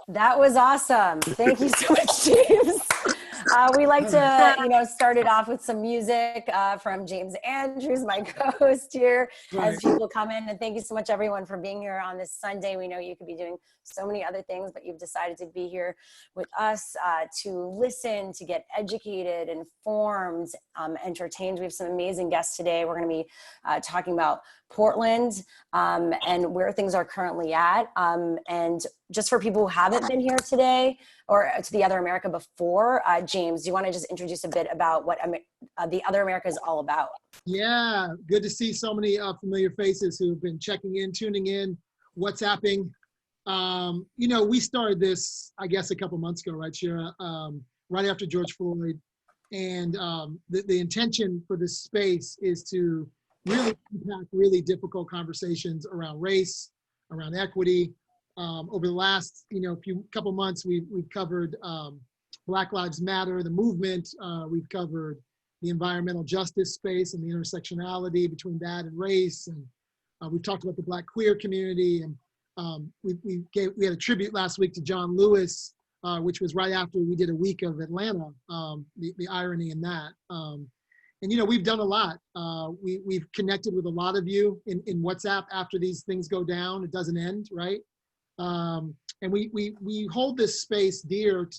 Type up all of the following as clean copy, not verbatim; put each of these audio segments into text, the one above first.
That was awesome. Thank you so much, James. We like to, start it off with some music from James Andrews, my co-host here, as people come in. And thank you so much, everyone, for being here on this Sunday. We know you could be doing so many other things, but you've decided to be here with us to listen, to get educated, informed, entertained. We have some amazing guests today. We're going to be talking about Portland and where things are currently at. And just for people who haven't been here today or to the Other America before, James, do you want to just introduce a bit about what the Other America is all about? Yeah, good to see so many familiar faces who've been checking in, tuning in, WhatsApping. We started this, I guess, a couple months ago, right, Shira? Right after George Floyd. And the intention for this space is to really impact really difficult conversations around race, around equity. Over the last, couple months, we've covered Black Lives Matter, the movement. We've covered the environmental justice space and the intersectionality between that and race. And we've talked about the Black queer community. And we had a tribute last week to John Lewis, which was right after we did a week of Atlanta, the irony in that. And we've done a lot. We've connected with a lot of you in WhatsApp after these things go down. It doesn't end, right? And we hold this space dear,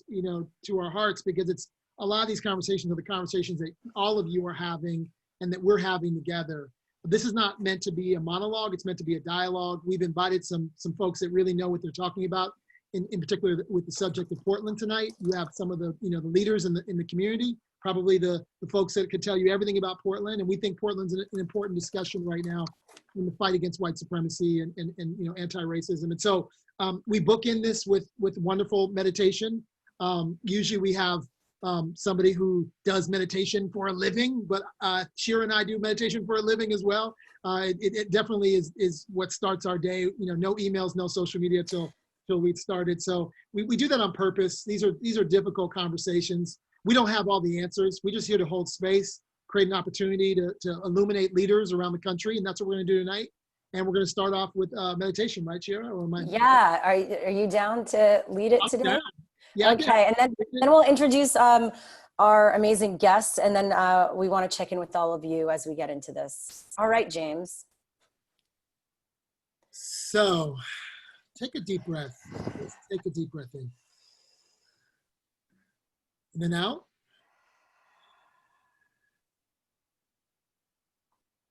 to our hearts, because it's a lot of these conversations are the conversations that all of you are having and that we're having together. This is not meant to be a monologue. It's meant to be a dialogue. We've invited some folks that really know what they're talking about. In particular, with the subject of Portland tonight, you have some of the the leaders in the community, probably the folks that could tell you everything about Portland. And we think Portland's an important discussion right now in the fight against white supremacy and anti-racism. And so we bookend this with wonderful meditation. Usually we have somebody who does meditation for a living, but Shira and I do meditation for a living as well. It definitely is what starts our day. No emails, no social media till we started. So we do that on purpose. These are difficult conversations. We don't have all the answers. We're just here to hold space, create an opportunity to illuminate leaders around the country. And that's what we're going to do tonight. And we're going to start off with meditation, right, Shira? Or Yeah. Are you down to lead it today? Down. Yeah. Okay. And then we'll introduce our amazing guests. And then we want to check in with all of you as we get into this. All right, James. So take a deep breath. Let's take a deep breath in. And then out.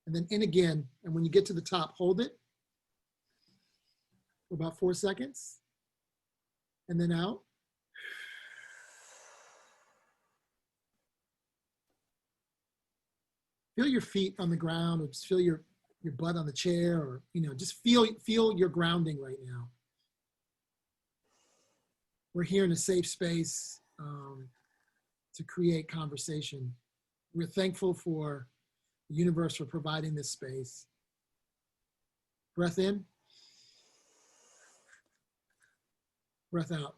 And then in again. And when you get to the top, hold it for about 4 seconds. And then out. Feel your feet on the ground, or just feel your butt on the chair, or just feel your grounding right now. We're here in a safe space to create conversation. We're thankful for the universe for providing this space. Breath in. Breath out.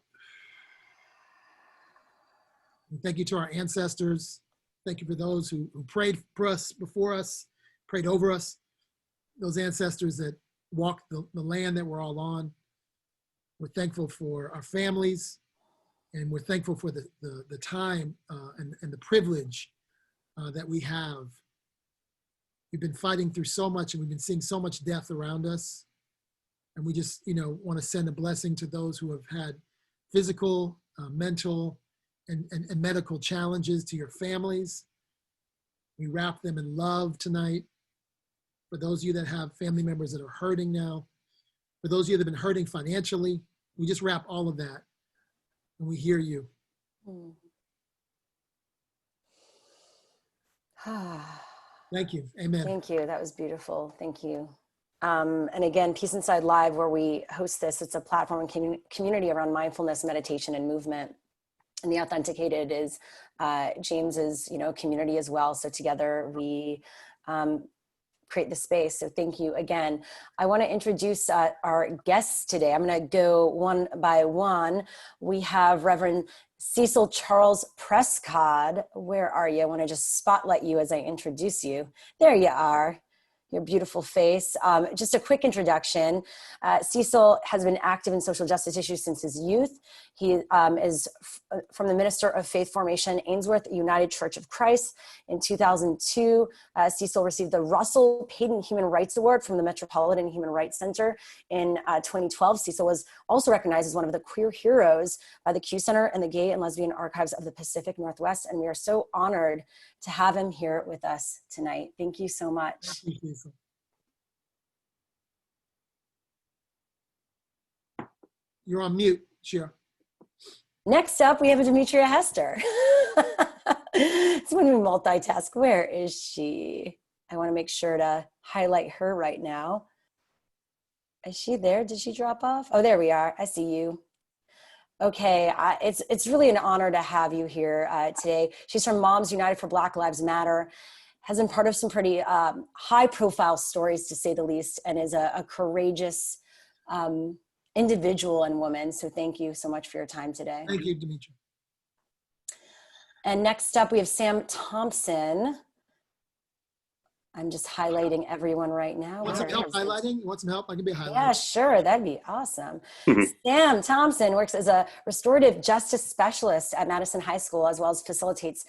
And thank you to our ancestors. Thank you for those who prayed for us before us, prayed over us. Those ancestors that walked the land that we're all on. We're thankful for our families, and we're thankful for the time and the privilege that we have. We've been fighting through so much, and we've been seeing so much death around us. And we just, want to send a blessing to those who have had physical, mental, and medical challenges, to your families. We wrap them in love tonight. For those of you that have family members that are hurting now, for those of you that have been hurting financially, we just wrap all of that, and we hear you. Thank you. Amen. Thank you. That was beautiful. Thank you. And again, Peace Inside Live, where we host this, it's a platform and community around mindfulness, meditation, and movement. And the Authenticated is James's, community as well. So together we create the space. So thank you again. I want to introduce our guests today. I'm going to go one by one. We have Reverend Cecil Charles Prescod. Where are you? I want to just spotlight you as I introduce you. There you are. your beautiful face. Just a quick introduction. Cecil has been active in social justice issues since his youth. He is from the Minister of Faith Formation, Ainsworth United Church of Christ. In 2002, Cecil received the Russell Payton Human Rights Award from the Metropolitan Human Rights Center. In 2012, Cecil was also recognized as one of the queer heroes by the Q Center and the Gay and Lesbian Archives of the Pacific Northwest. And we are so honored to have him here with us tonight. Thank you so much. You're on mute, Shira. Next up, we have a Demetria Hester. It's when we multitask. Where is she? I want to make sure to highlight her right now. Is she there? Did she drop off? Oh, there we are. I see you. Okay, it's really an honor to have you here today. She's from Moms United for Black Lives Matter, has been part of some pretty high-profile stories, to say the least, and is a courageous individual and woman. So thank you so much for your time today. Thank you, Demetria. And next up, we have Sam Thompson. I'm just highlighting everyone right now. Want some help highlighting? You want some help? I can be highlighting. Yeah, sure. That'd be awesome. Sam Thompson works as a restorative justice specialist at Madison High School, as well as facilitates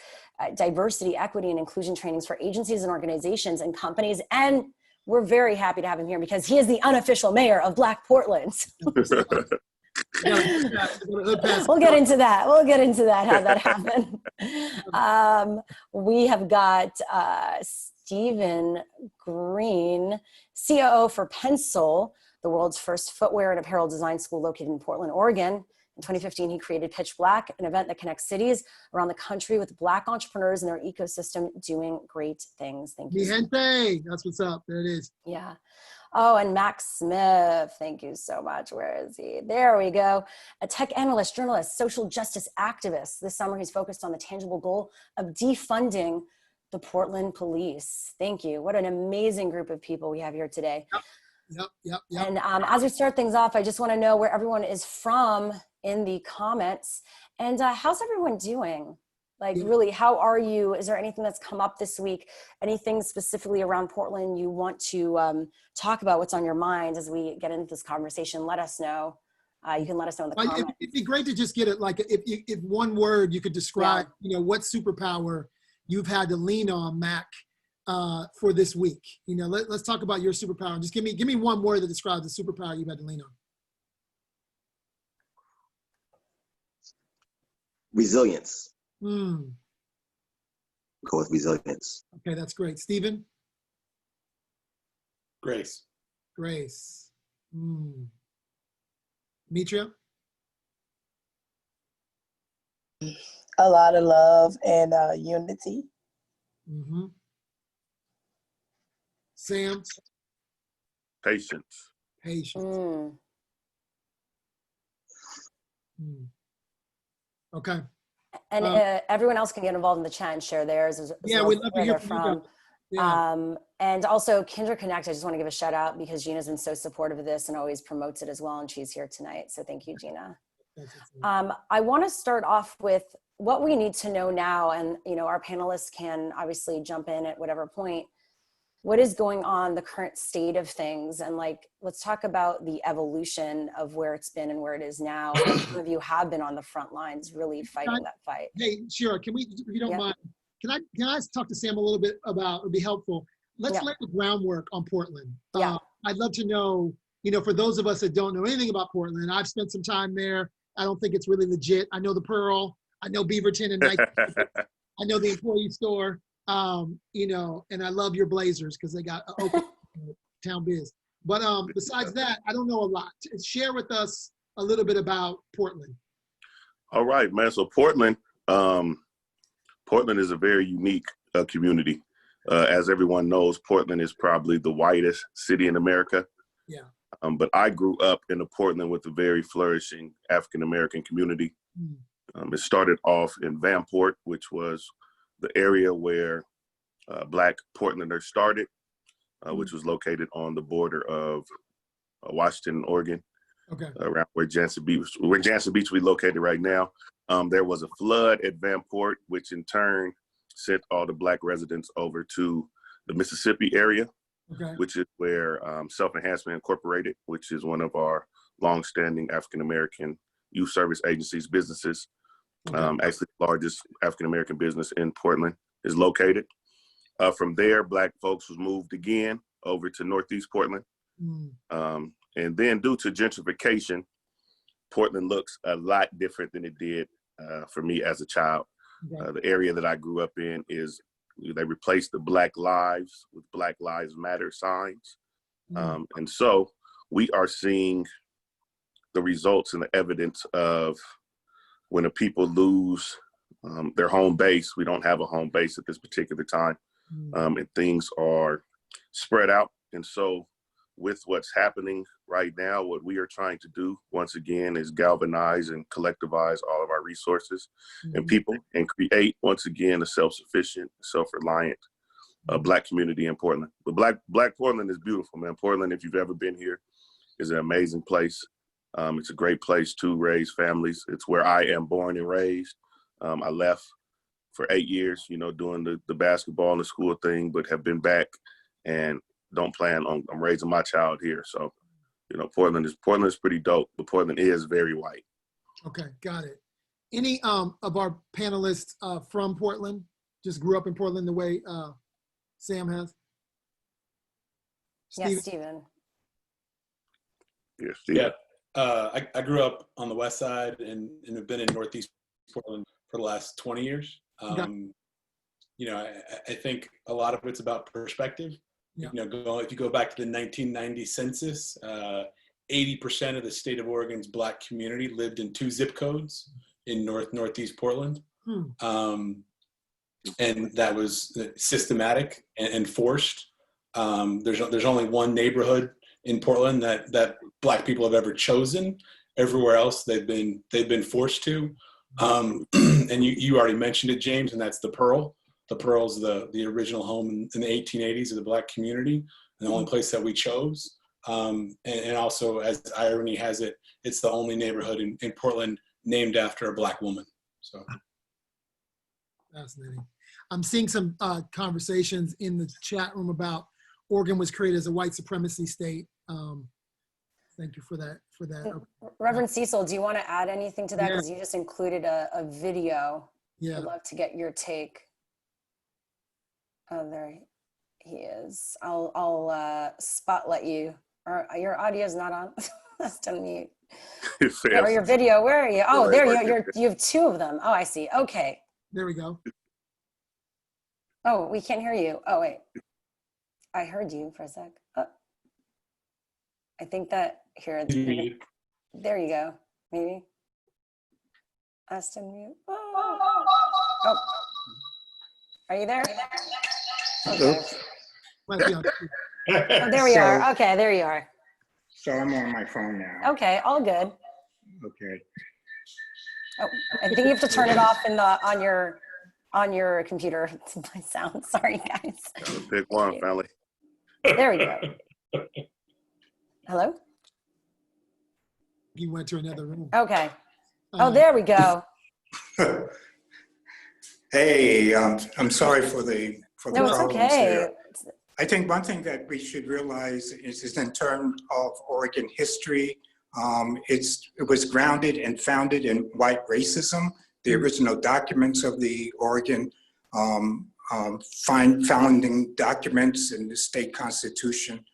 diversity, equity, and inclusion trainings for agencies and organizations and companies. And we're very happy to have him here because he is the unofficial mayor of Black Portland. We'll get into that. We'll get into that, how that happened. We have got Stephen Green, COO for Pensole, the world's first footwear and apparel design school located in Portland, Oregon. In 2015, he created Pitch Black, an event that connects cities around the country with Black entrepreneurs and their ecosystem doing great things. Thank you. Mi gente, that's what's up. There it is. Yeah. Oh, and Max Smiff, thank you so much. Where is he? There we go. A tech analyst, journalist, social justice activist. This summer, he's focused on the tangible goal of defunding the Portland police. Thank you. What an amazing group of people we have here today. Yep. And as we start things off, I just want to know where everyone is from in the comments. And how's everyone doing? Like, really, how are you? Is there anything that's come up this week? Anything specifically around Portland you want to talk about? What's on your mind as we get into this conversation? Let us know. You can let us know in the comments. It'd be great to just get it, like, if one word you could describe, what superpower you've had to lean on, Mac, for this week. Let's talk about your superpower. Just give me one word that describes the superpower you've had to lean on. Resilience. Go with resilience. Okay, that's great. Stephen? Grace. Demetria? A lot of love and unity. Sam? Patience. Okay. And everyone else can get involved in the chat and share theirs as yeah, well, we'd love to hear from you. Yeah. And also Kindred Connect, I just want to give a shout out because Gina's been so supportive of this and always promotes it as well. And she's here tonight. So thank you, Gina. I want to start off with what we need to know now. And, our panelists can obviously jump in at whatever point. What is going on, the current state of things? And let's talk about the evolution of where it's been and where it is now. Some of you have been on the front lines really fighting that fight. Hey, Shira, can we, if you don't mind, can I talk to Sam a little bit about, it would be helpful. Let's lay the groundwork on Portland. I'd love to know, for those of us that don't know anything about Portland, I've spent some time there. I don't think it's really legit. I know the Pearl, I know Beaverton and Nike. I know the employee store. And I love your Blazers because they got open town biz. But besides that, I don't know a lot. Share with us a little bit about Portland. All right, man. So Portland is a very unique community. As everyone knows, Portland is probably the whitest city in America. Yeah. But I grew up in Portland with a very flourishing African-American community. It started off in Vanport, which was the area where Black Portlanders started, which was located on the border of Washington and Oregon, around where Jansen Beach we located right now. There was a flood at Vanport, which in turn sent all the Black residents over to the Mississippi area. Okay. which is where Self-Enhancement Incorporated, which is one of our longstanding African-American youth service agencies, businesses, actually the largest African-American business in Portland, is located. From there, Black folks was moved again over to Northeast Portland. And then due to gentrification, Portland looks a lot different than it did for me as a child. The area that I grew up in they replaced the Black Lives with Black Lives Matter signs. And so we are seeing the results and the evidence of when a people lose their home base. We don't have a home base at this particular time, and things are spread out. And so with what's happening right now, what we are trying to do once again is galvanize and collectivize all of our resources and people and create once again a self-sufficient, self-reliant Black community in Portland. But Black Portland is beautiful, man. Portland, if you've ever been here, is an amazing place. It's a great place to raise families. It's where I am born and raised. I left for 8 years, doing the basketball and the school thing, but have been back and don't plan on, I'm raising my child here. So, Portland is pretty dope, but Portland is very white. Okay, got it. Any of our panelists from Portland, just grew up in Portland the way Sam has? Yes, Stephen. Yes, Stephen. Yeah, I grew up on the west side and have been in Northeast Portland for the last 20 years. I think a lot of it's about perspective. Yeah. If you go back to the 1990 census, 80% of the state of Oregon's Black community lived in 2 zip codes in Northeast Portland. And that was systematic and forced. There's only one neighborhood in Portland that Black people have ever chosen. Everywhere else they've been forced to. And you already mentioned it, James, and that's the Pearl. The Pearl's the original home in the 1880s of the Black community, and the only place that we chose. And also, as irony has it, it's the only neighborhood in Portland named after a Black woman. So Fascinating. I'm seeing some conversations in the chat room about Oregon was created as a white supremacy state. Thank you for that. Reverend Cecil, do you want to add anything to that? Because you just included a video. Yeah. I'd love to get your take. Oh, there he is. I'll spotlight you. Or your audio is not on. That's to mute. Or your video. Where are you? Oh, there you have 2 of them. Oh, I see. Okay. There we go. Oh, we can't hear you. Oh, wait. I heard you for a sec. Oh. I think that here. There you go. Maybe. Us to mute. Oh. Are you there? Okay. Oh, there we are. Okay, there you are. So I'm on my phone now. Okay, all good. Okay. Oh, I think you have to turn it off on your computer. My sound. Sorry, guys. Pick one, family. There we go. Hello? You went to another room. Okay. Oh, there we go. Hey, I'm sorry for the No, it's problems okay. here. I think one thing that we should realize is in terms of Oregon history, it was grounded and founded in white racism. The original documents of the Oregon founding documents in the state constitution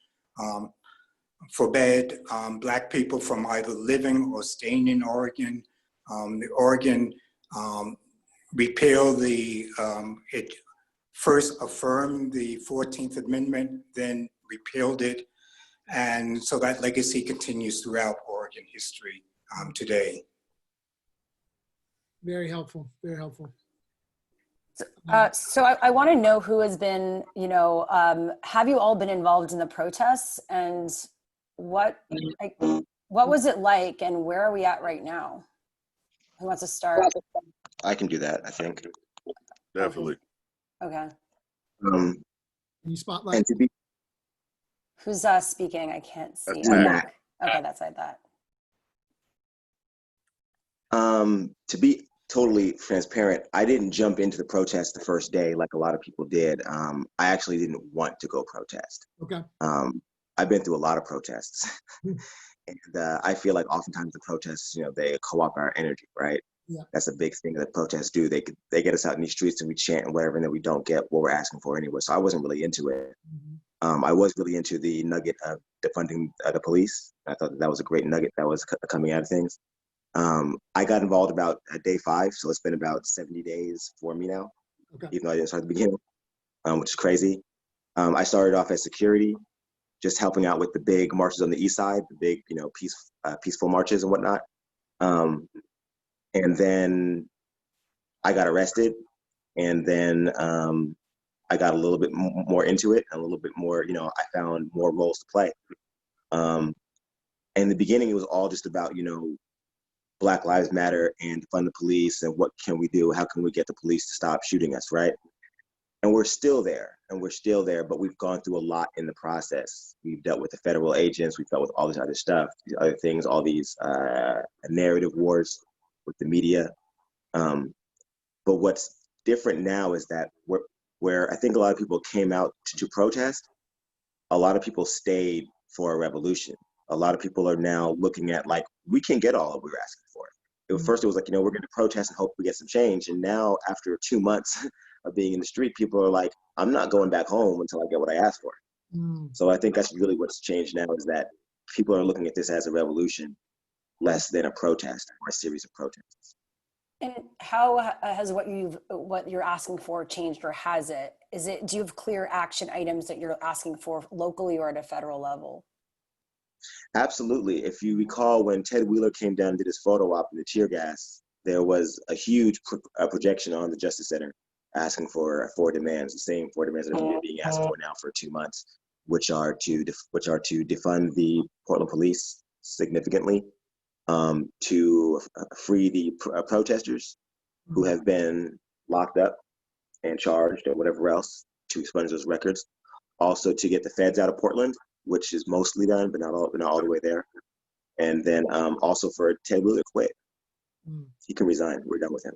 forbade Black people from either living or staying in Oregon. The Oregon repealed it first affirmed the 14th Amendment, then repealed it. And so that legacy continues throughout Oregon history today. Very helpful, very helpful. So I want to know who has been, have you all been involved in the protests, and what was it like, and where are we at right now? Who wants to start? I can do that, I think. Definitely. Okay. Can you spotlight? And to be Who's speaking? I can't see. That's Matt. Okay, that's like that. to be totally transparent, I didn't jump into the protest the first day like a lot of people did. I actually didn't want to go protest. Okay. I've been through a lot of protests. And I feel like oftentimes the protests, they co-opt our energy, right? Yeah. That's a big thing that protests do. They get us out in these streets and we chant and whatever, and then we don't get what we're asking for anyway. So I wasn't really into it. I was really into the nugget of defunding the police. I thought that was a great nugget that was coming out of things. I got involved about day 5, so it's been about 70 days for me now, even though I didn't start at the beginning, which is crazy. I started off as security, just helping out with the big marches on the east side, the big, peaceful marches and whatnot. And then I got arrested, and then I got a little bit more into it, a little bit more, I found more roles to play. In the beginning, it was all just about, Black Lives Matter and defund the police and what can we do? How can we get the police to stop shooting us, right? And we're still there, but we've gone through a lot in the process. We've dealt with the federal agents, we've dealt with all this other stuff, these other things, all these narrative wars with the media. But what's different now is that where I think a lot of people came out to protest, a lot of people stayed for a revolution. A lot of people are now looking at we can get all that we were asking for. First it was we're going to protest and hope we get some change. And now after 2 months of being in the street, people are like, I'm not going back home until I get what I asked for. So I think that's really what's changed now, is that people are looking at this as a revolution less than a protest or a series of protests. And how has what you're asking for changed, or has it? Do you have clear action items that you're asking for locally or at a federal level? Absolutely. If you recall, when Ted Wheeler came down and did his photo op in the tear gas, there was a huge projection on the Justice Center asking for 4 demands, the same 4 demands that are being asked for now for 2 months, which are to defund the Portland police significantly, to free the protesters who have been locked up and charged or whatever else, to expunge those records. Also to get the feds out of Portland, which is mostly done, but not all the way there. And then also for Ted Wheeler to quit. He can resign. We're done with him.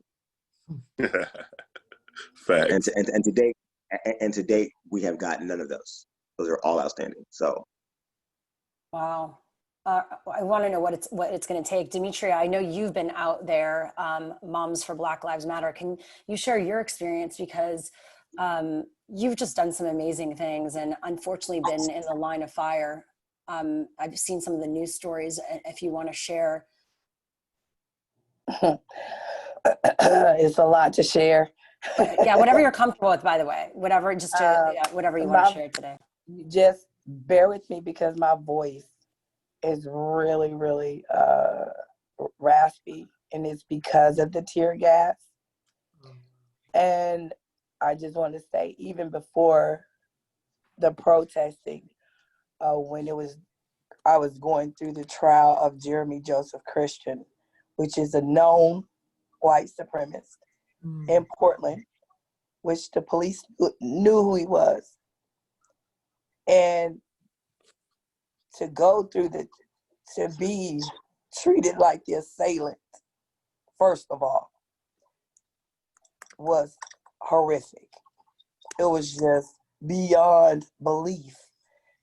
Facts. And to date, we have gotten none of those. Those are all outstanding. So. Wow. I want to know what it's going to take. Demetria, I know you've been out there, Moms for Black Lives Matter. Can you share your experience? Because you've just done some amazing things and unfortunately been in the line of fire. I've seen some of the news stories, if you want to share. It's a lot to share. Yeah, whatever you're comfortable with, by the way. Whatever you want to share today. Just bear with me because my voice is really, really raspy, and it's because of the tear gas. And I just want to say, even before the protesting, when I was going through the trial of Jeremy Joseph Christian, which is a known white supremacist in Portland, which the police knew who he was. And to go through to be treated like the assailant, first of all, was horrific. It was just beyond belief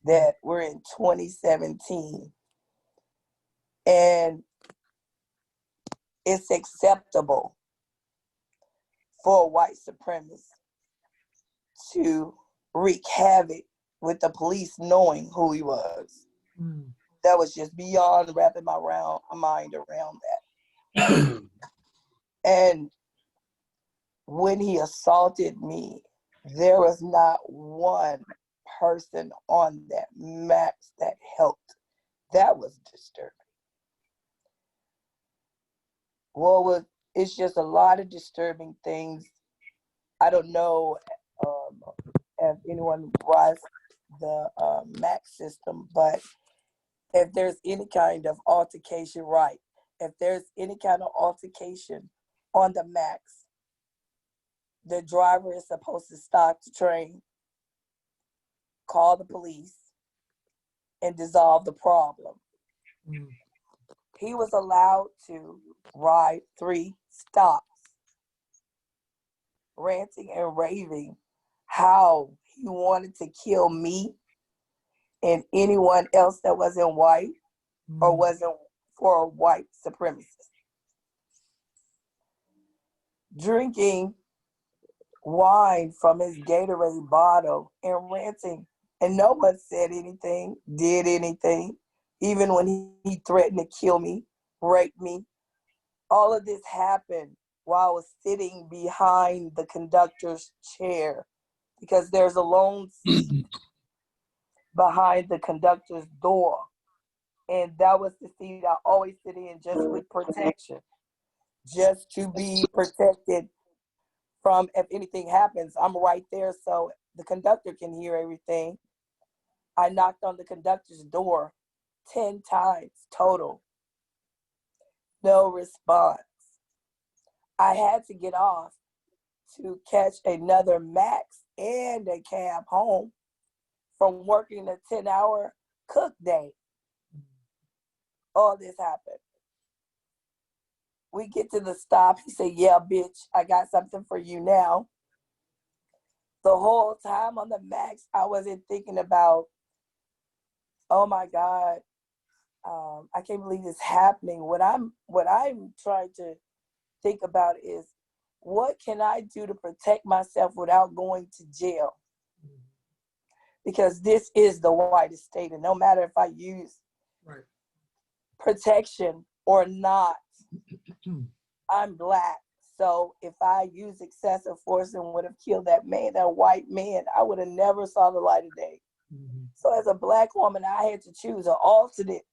that we're in 2017 and it's acceptable for a white supremacist to wreak havoc with the police knowing who he was. That was just beyond wrapping my mind around that. And when he assaulted me, there was not one person on that max that helped. That was disturbing. Well, it's just a lot of disturbing things. I don't know if anyone watched the max system, but if there's any kind of altercation, if there's any kind of altercation on the max, the driver is supposed to stop the train, call the police, and dissolve the problem. He was allowed to ride 3 stops ranting and raving how he wanted to kill me and anyone else that wasn't white or wasn't for a white supremacist. Drinking wine from his Gatorade bottle and ranting, and no one said anything, did anything, even when he threatened to kill me, rape me. All of this happened while I was sitting behind the conductor's chair, because there's a lone seat behind the conductor's door. And that was the seat I always sit in, just with protection, just to be protected from if anything happens. I'm right there so the conductor can hear everything. I knocked on the conductor's door 10 times total. No response. I had to get off to catch another Max and a cab home from working a 10-hour cook day. All this happened. We get to the stop. He said, yeah, bitch, I got something for you now. The whole time on the Max, I wasn't thinking about, oh my God, I can't believe this is happening. What I'm trying to think about is, what can I do to protect myself without going to jail? Because this is the whitest state, and no matter if I use protection or not, I'm Black. So if I use excessive force and would have killed that man, that white man, I would have never saw the light of day. So as a Black woman, I had to choose an alternate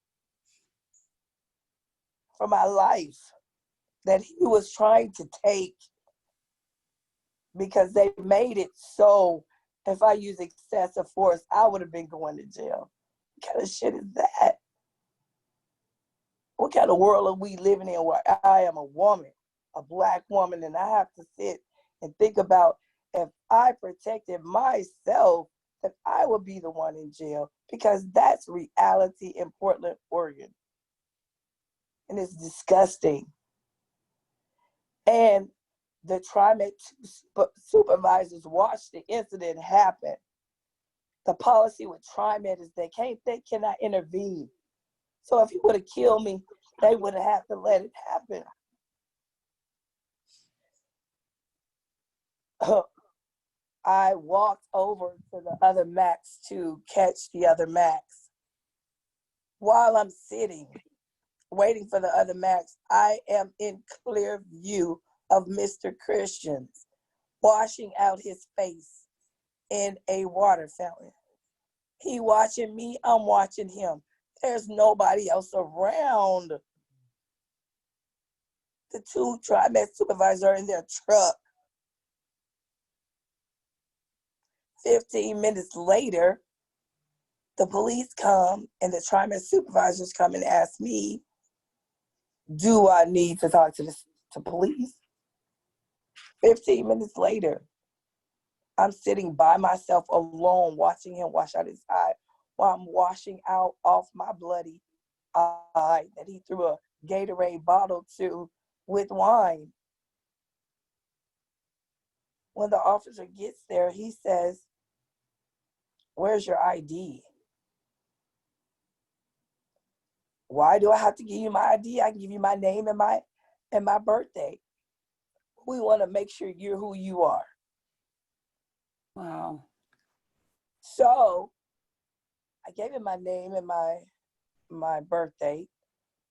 for my life that he was trying to take, because they made it so if I use excessive force, I would have been going to jail. What kind of shit is that? What kind of world are we living in where I am a woman, a Black woman, and I have to sit and think about, if I protected myself, that I would be the one in jail, because that's reality in Portland, Oregon. And it's disgusting. And the TriMet supervisors watched the incident happen. The policy with TriMet is they cannot intervene. So if he would have killed me, they would have had to let it happen. I walked over to the other Max to catch the other Max. While I'm sitting, waiting for the other Max, I am in clear view of Mr. Christians washing out his face in a water fountain. He watching me, I'm watching him. There's nobody else around. The two TriMet supervisors are in their truck. 15 minutes later, the police come and the TriMet supervisors come and ask me, do I need to talk to police? 15 minutes later, I'm sitting by myself alone watching him wash out his eye while I'm washing out off my bloody eye that he threw a Gatorade bottle to with wine. When the officer gets there, he says, where's your ID? Why do I have to give you my ID? I can give you my name and my birthday. We want to make sure you're who you are. Wow. So I gave him my name and my birthday.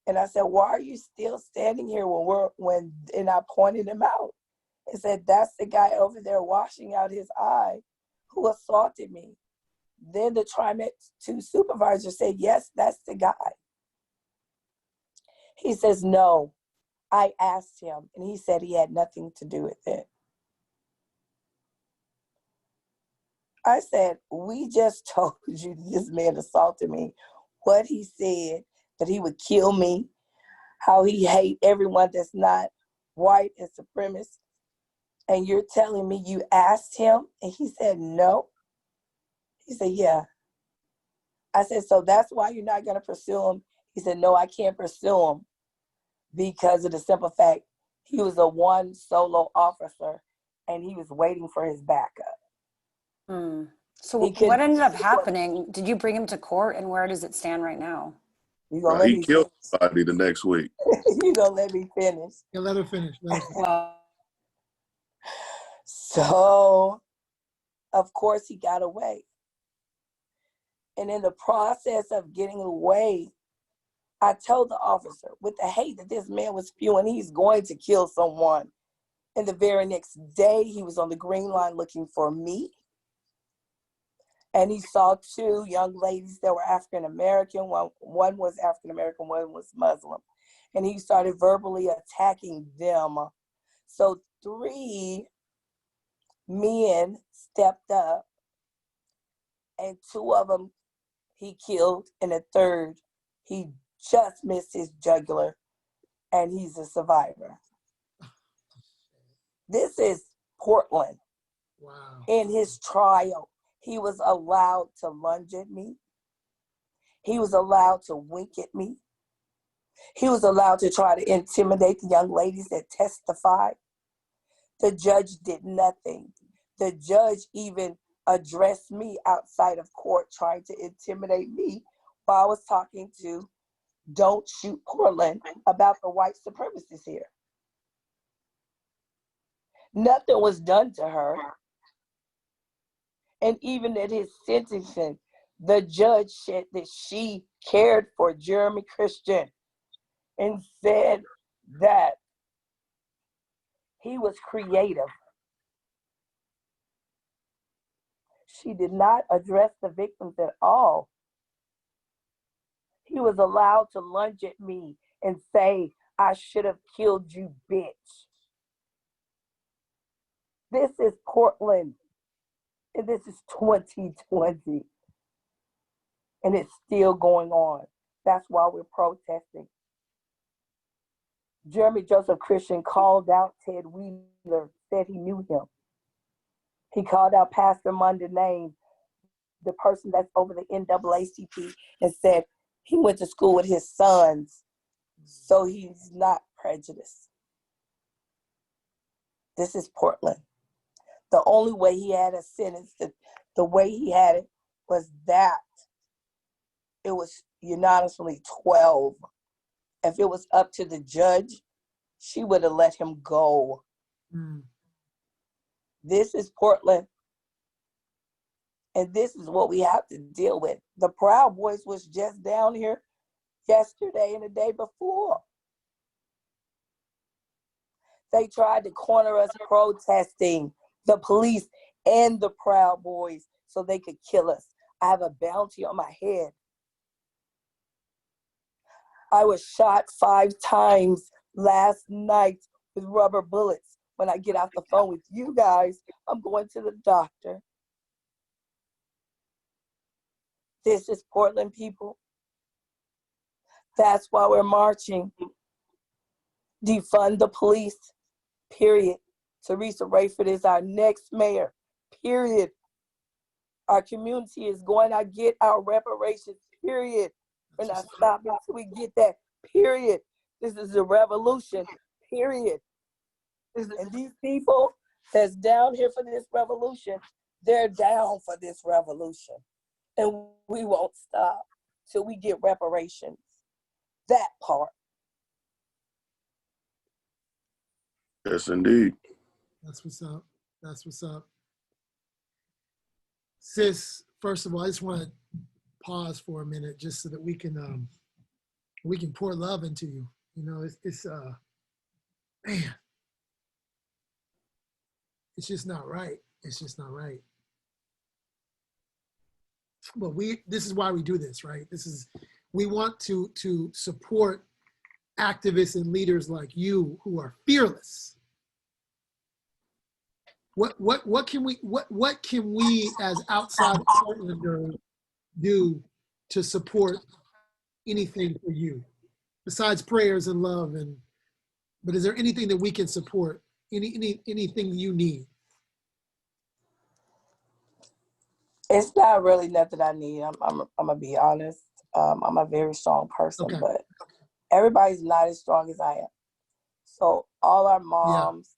And I said, why are you still standing here and I pointed him out and said, that's the guy over there washing out his eye who assaulted me. Then the TriMet 2 supervisor said, yes, that's the guy. He says, no, I asked him, and he said he had nothing to do with it. I said, we just told you this man assaulted me. What he said, that he would kill me, how he hate everyone that's not white and supremacist. And you're telling me you asked him? And he said, no. He said, yeah. I said, so that's why you're not going to pursue him? He said, no, I can't pursue him because of the simple fact he was a one solo officer and he was waiting for his backup. So He could- what ended up happening? Did you bring him to court, and where does it stand right now? You gonna let He me killed finish? somebody the next week. You gonna let me finish? Yeah, let her finish. Let her finish. Well, So, of course, he got away. And in the process of getting away, I told the officer, with the hate that this man was spewing, he's going to kill someone. And the very next day, he was on the Green Line looking for me. And he saw two young ladies that were African American. One was African American, one was Muslim. And he started verbally attacking them. So 3 men stepped up, and 2 of them he killed, and the third, he just missed his jugular, and he's a survivor. This is Portland. Wow. In his trial, he was allowed to lunge at me. He was allowed to wink at me. He was allowed to try to intimidate the young ladies that testified. The judge did nothing. The judge even addressed me outside of court, trying to intimidate me while I was talking to Don't Shoot Portland about the white supremacists here. Nothing was done to her. And even at his sentencing, the judge said that she cared for Jeremy Christian and said that he was creative. She did not address the victims at all. He was allowed to lunge at me and say, "I should have killed you, bitch." This is Portland, and this is 2020, and it's still going on. That's why we're protesting. Jeremy Joseph Christian called out Ted Wheeler, said he knew him. He called out Pastor Mundanane, the person that's over the NAACP, and said he went to school with his sons, so he's not prejudiced. This is Portland. The only way he had a sentence, the way he had it, was that it was unanimously 12. If it was up to the judge, she would have let him go. This is Portland. And this is what we have to deal with. The Proud Boys was just down here yesterday and the day before. They tried to corner us protesting, the police and the Proud Boys, so they could kill us. I have a bounty on my head. I was shot 5 times last night with rubber bullets. When I get off the phone with you guys, I'm going to the doctor. This is Portland, people. That's why we're marching. Defund the police, period. Teresa Rayford is our next mayor, period. Our community is going to get our reparations, period. We're not stopping until we get that, period. This is a revolution, period. And these people that's down here for this revolution, they're down for this revolution. And we won't stop till we get reparations. That part. Yes, indeed. That's what's up. That's what's up. Sis, first of all, I just want to pause for a minute just so that we can pour love into you. You know, it's man, it's just not right. It's just not right. But this is why we do this, right? We want to support activists and leaders like you who are fearless. What can we as outside Portlanders do to support anything for you besides prayers and love? But is there anything that we can support? Anything you need? It's not really nothing I need. I'm gonna be honest. I'm a very strong person, Okay. but everybody's not as strong as I am. So all our moms,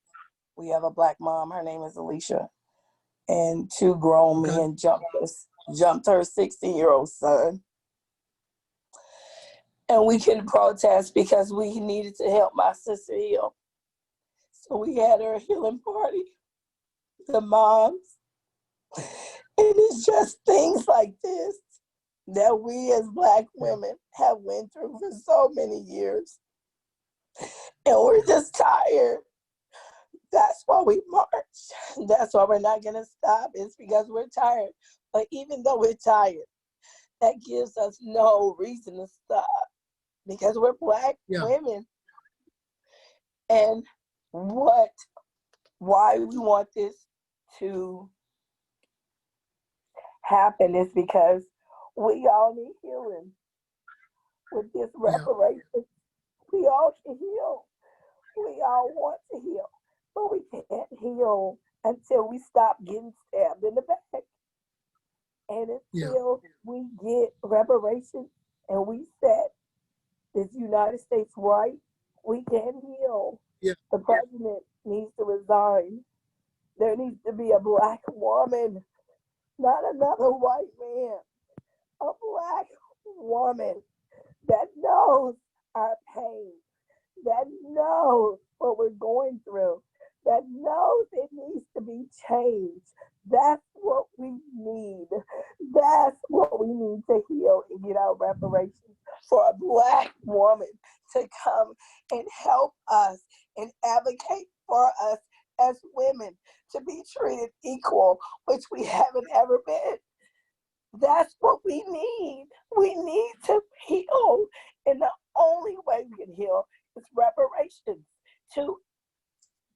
We have a Black mom. Her name is Alicia. And 2 grown men jumped her 16-year-old son. And we couldn't protest because we needed to help my sister heal. So we had her healing party, the moms. And it's just things like this that we as Black women have went through for so many years. And we're just tired. That's why we march. That's why we're not going to stop. It's because we're tired. But even though we're tired, that gives us no reason to stop because we're Black women. And why we want this to happen is because we all need healing with this reparation. We all can heal. We all want to heal, but we can't heal until we stop getting stabbed in the back. And until we get reparations and we set this United States right, we can't heal. The president needs to resign. There needs to be a Black woman, not another white man, a Black woman that knows our pain, that knows what we're going through, that knows it needs to be changed. That's what we need. That's what we need to heal and get our reparations, for a Black woman to come and help us and advocate for us as women to be treated equal, which we haven't ever been. That's what we need. We need to heal. And the only way we can heal is reparations, to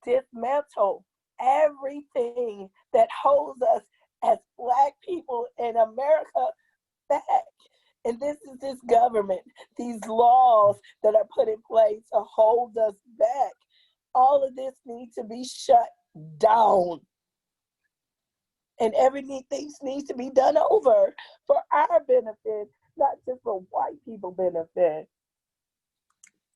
dismantle everything that holds us as Black people in America back. And this is this government, these laws that are put in place to hold us back. All of this needs to be shut down. And everything needs to be done over for our benefit, not just for white people benefit.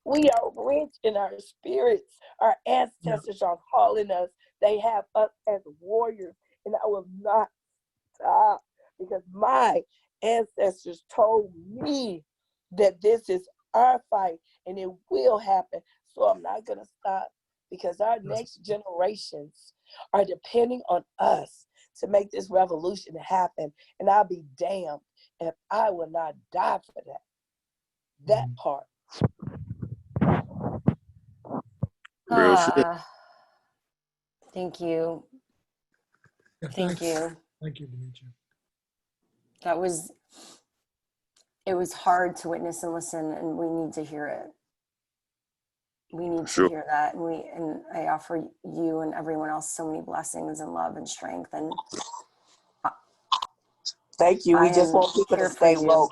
We are rich in our spirits. Our ancestors are calling us. They have us as warriors. And I will not stop because my ancestors told me that this is our fight and it will happen. So I'm not going to stop because our next generations are depending on us to make this revolution happen. And I'll be damned if I will not die for that. That part. Real shit. Thank you. Thank you. Thank you, Demetria. It was hard to witness and listen, and we need to hear it. We need to hear that. And I offer you and everyone else so many blessings and love and strength. And thank you. We just want people to stay woke.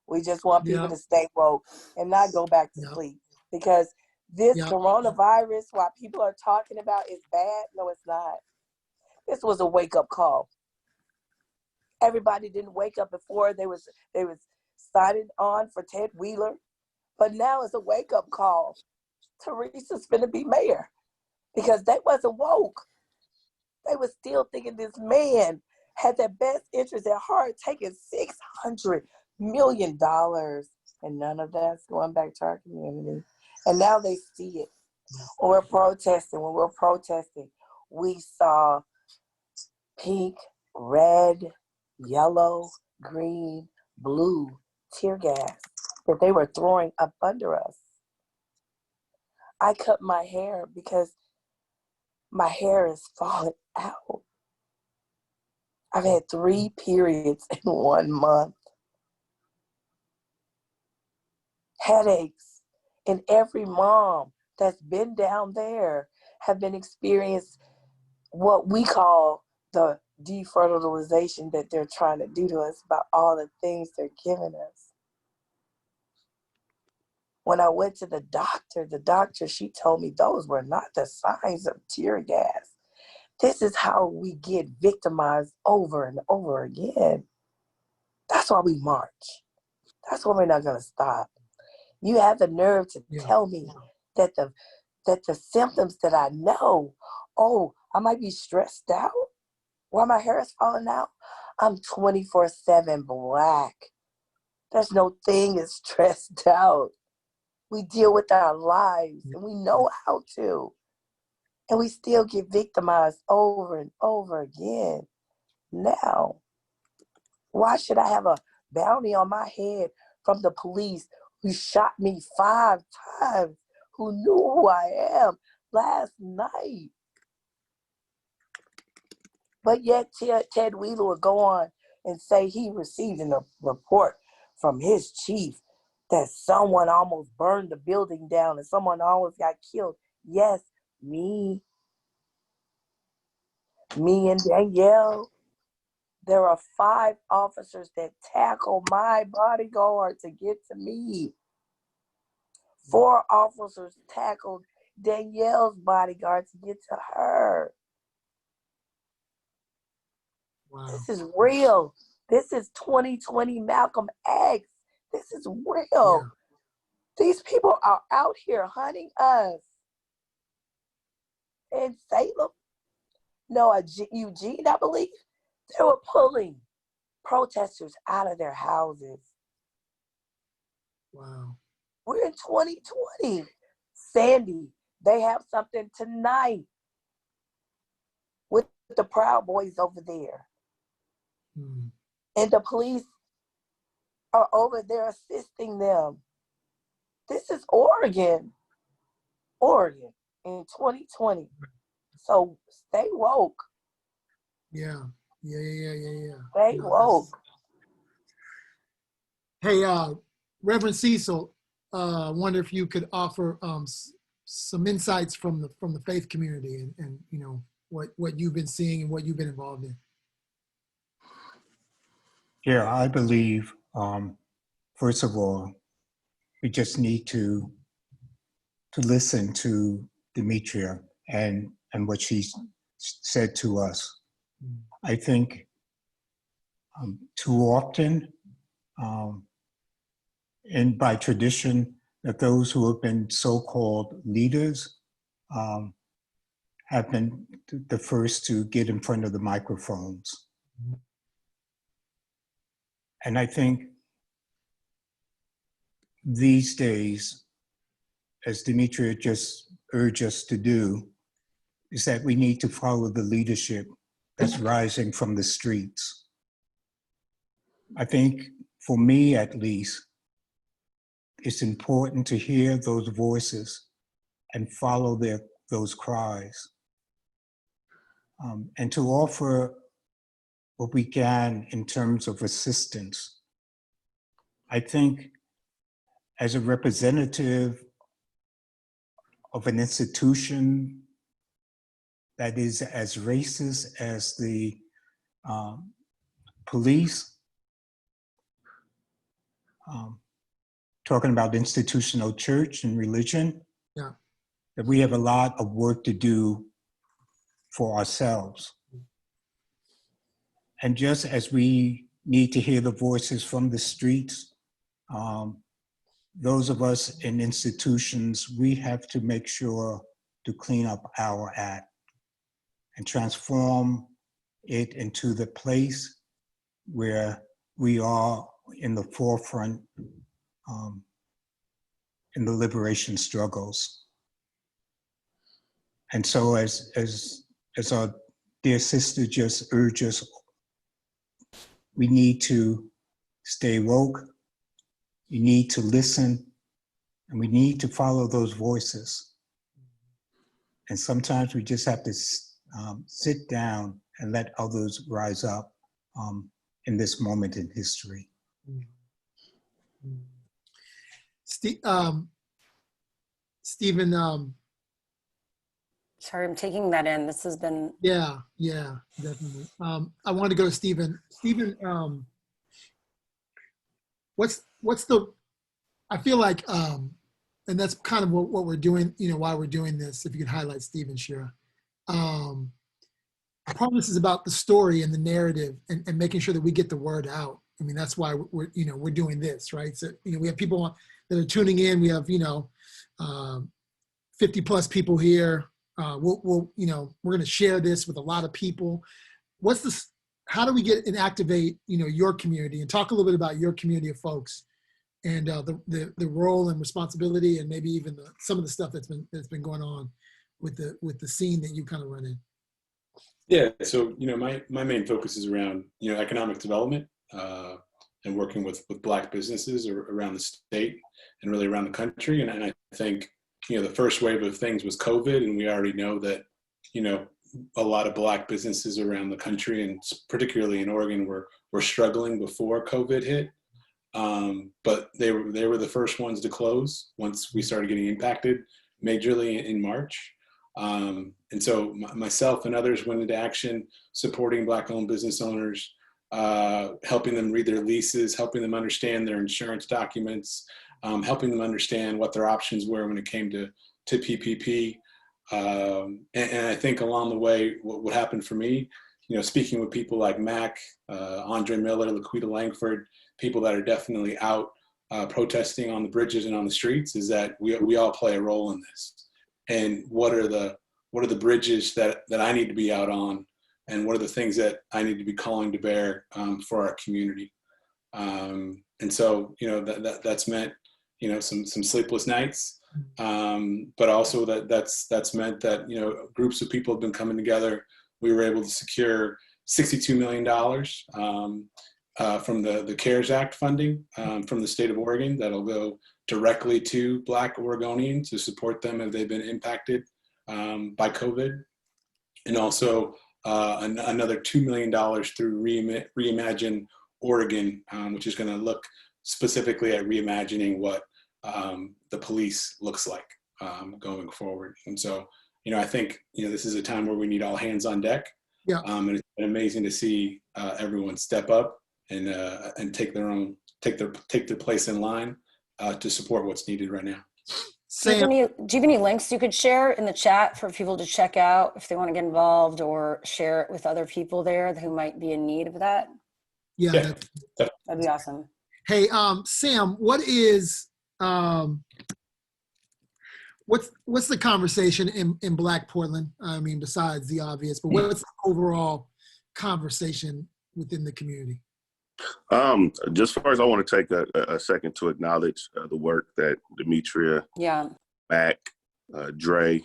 We just want people to stay woke and not go back to sleep. Because this coronavirus, while people are talking about is bad, no, it's not. This was a wake-up call. Everybody didn't wake up before. They was signing on for Ted Wheeler. But now it's a wake-up call. Teresa's finna be mayor because they wasn't woke. They was still thinking this man had their best interest at heart, taking $600 million, and none of that's going back to our community. And now they see it. When we're protesting, we saw pink, red, yellow, green, blue tear gas that they were throwing up under us. I cut my hair because my hair is falling out. I've had 3 periods in 1 month. Headaches. And every mom that's been down there have been experiencing what we call the defertilization that they're trying to do to us about all the things they're giving us. When I went to the doctor, she told me those were not the signs of tear gas. This is how we get victimized over and over again. That's why we march. That's why we're not going to stop. You have the nerve to tell me that the symptoms that I know oh, I might be stressed out. Why my hair is falling out? I'm 24/7 Black. There's no thing is stressed out. We deal with our lives and we know how to. And we still get victimized over and over again. Now, why should I have a bounty on my head from the police who shot me 5 times, who knew who I am last night? But yet Ted Wheeler would go on and say he received a report from his chief that someone almost burned the building down and someone almost got killed. Yes, me and Danielle. There are 5 officers that tackle my bodyguard to get to me. 4 officers tackled Danielle's bodyguard to get to her. Wow. This is real. This is 2020 Malcolm X. This is real. Yeah. These people are out here hunting us. In Salem, no, Eugene, I believe, they were pulling protesters out of their houses. Wow. We're in 2020. Sandy, they have something tonight with the Proud Boys over there. Hmm. And the police are over there assisting them. This is Oregon in 2020. So stay woke. Yeah. Stay woke. Hey, Reverend Cecil, wonder if you could offer some insights from the faith community and you know what you've been seeing and what you've been involved in. Yeah, I believe, first of all, we just need to listen to Demetria and what she said to us. I think too often, and by tradition, that those who have been so-called leaders have been the first to get in front of the microphones. And I think these days, as Demetria just urged us to do, is that we need to follow the leadership that's rising from the streets. I think, for me at least, it's important to hear those voices and follow those cries, and to offer what we can in terms of assistance. I think as a representative of an institution that is as racist as the police, talking about institutional church and religion, Yeah. that we have a lot of work to do for ourselves. And just as we need to hear the voices from the streets, those of us in institutions, we have to make sure to clean up our act and transform it into the place where we are in the forefront in the liberation struggles. And so as our dear sister just urged us, we need to stay woke, we need to listen, and we need to follow those voices. And sometimes we just have to sit down and let others rise up in this moment in history. Stephen, Sorry, I'm taking that in. This has been. yeah, definitely. I wanted to go to Stephen. Stephen, what's the, I feel like, and that's kind of what we're doing, you know, why we're doing this, if you could highlight Stephen, Shira. Part of this is about the story and the narrative and making sure that we get the word out. I mean, that's why we're doing this, right? So, you know, we have people that are tuning in. We have, 50 plus people here. we'll you know, we're going to share this with a lot of people. What's this? How do we get and activate, you know, your community, and talk a little bit about your community of folks and the role and responsibility, and maybe even some of the stuff that's been going on with the scene that you kind of run in. Yeah, so you know, my main focus is around, you know, economic development and working with Black businesses around the state and really around the country. And I think, you know, the first wave of things was COVID, and we already know that, you know, a lot of Black businesses around the country, and particularly in Oregon, were struggling before COVID hit. But they were the first ones to close once we started getting impacted majorly in March. And so myself and others went into action supporting Black-owned business owners, helping them read their leases, helping them understand their insurance documents, helping them understand what their options were when it came to PPP. And I think along the way, what happened for me, you know, speaking with people like Mac, Andre Miller, Laquita Langford, people that are definitely out protesting on the bridges and on the streets, is that we all play a role in this. And what are the bridges that I need to be out on, and what are the things that I need to be calling to bear for our community. And so, you know, that's meant, you know, some sleepless nights, but also that's meant that, you know, groups of people have been coming together. We were able to secure $62 million from the CARES Act funding from the state of Oregon that'll go directly to Black Oregonians to support them as they've been impacted by COVID. And also another $2 million through Reimagine Oregon, which is going to look specifically at reimagining what the police looks like going forward. And so, you know, I think, you know, this is a time where we need all hands on deck. Yeah. And it's been amazing to see everyone step up and take their place in line to support what's needed right now. Do you have any links you could share in the chat for people to check out if they want to get involved, or share it with other people there who might be in need of that? Yeah. That'd be awesome. Hey, Sam, what is what's the conversation in Black Portland? I mean, besides the obvious, but what's the overall conversation within the community? Just first, I want to take a second to acknowledge the work that Demetria, Mac, Dre,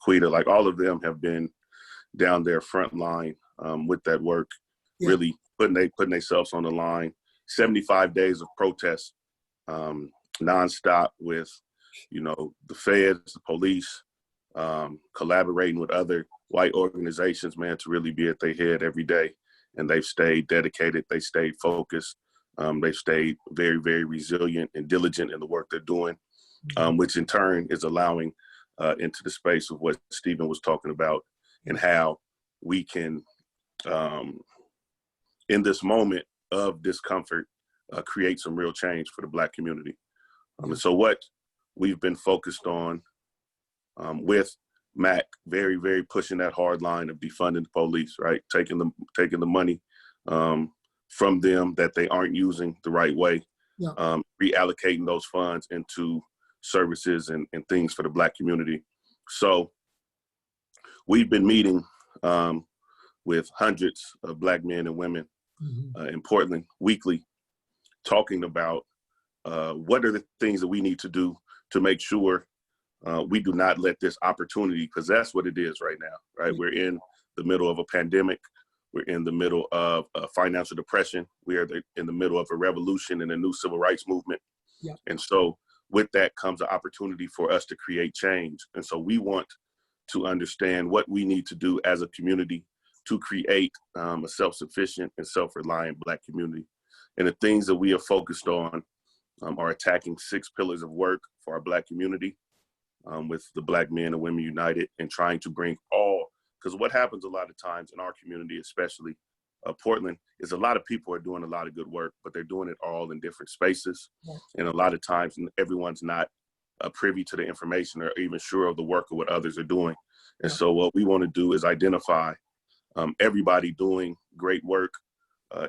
Quita, like all of them have been down there front line with that work, really putting themselves on the line. 75 days of protest, nonstop with, you know, the feds, the police, collaborating with other white organizations, man, to really be at their head every day. And they've stayed dedicated. They stayed focused. They've stayed very, very resilient and diligent in the work they're doing, which in turn is allowing into the space of what Stephen was talking about, and how we can, in this moment of discomfort, create some real change for the Black community. And so what we've been focused on with Mac, very, very pushing that hard line of defunding the police, right? Taking the money from them that they aren't using the right way, reallocating those funds into services and things for the Black community. So we've been meeting with hundreds of Black men and women in Portland weekly, talking about what are the things that we need to do to make sure we do not let this opportunity, because that's what it is right now, right? We're in the middle of a pandemic. We're in the middle of financial depression. We are in the middle of a revolution and a new civil rights movement. And so with that comes an opportunity for us to create change. And so we want to understand what we need to do as a community to create a self-sufficient and self-reliant Black community. And the things that we are focused on are attacking 6 pillars of work for our Black community, with the Black Men and Women United, and trying to bring all, because what happens a lot of times in our community, especially Portland, is a lot of people are doing a lot of good work, but they're doing it all in different spaces. And a lot of times everyone's not privy to the information or even sure of the work of what others are doing. And so what we want to do is identify everybody doing great work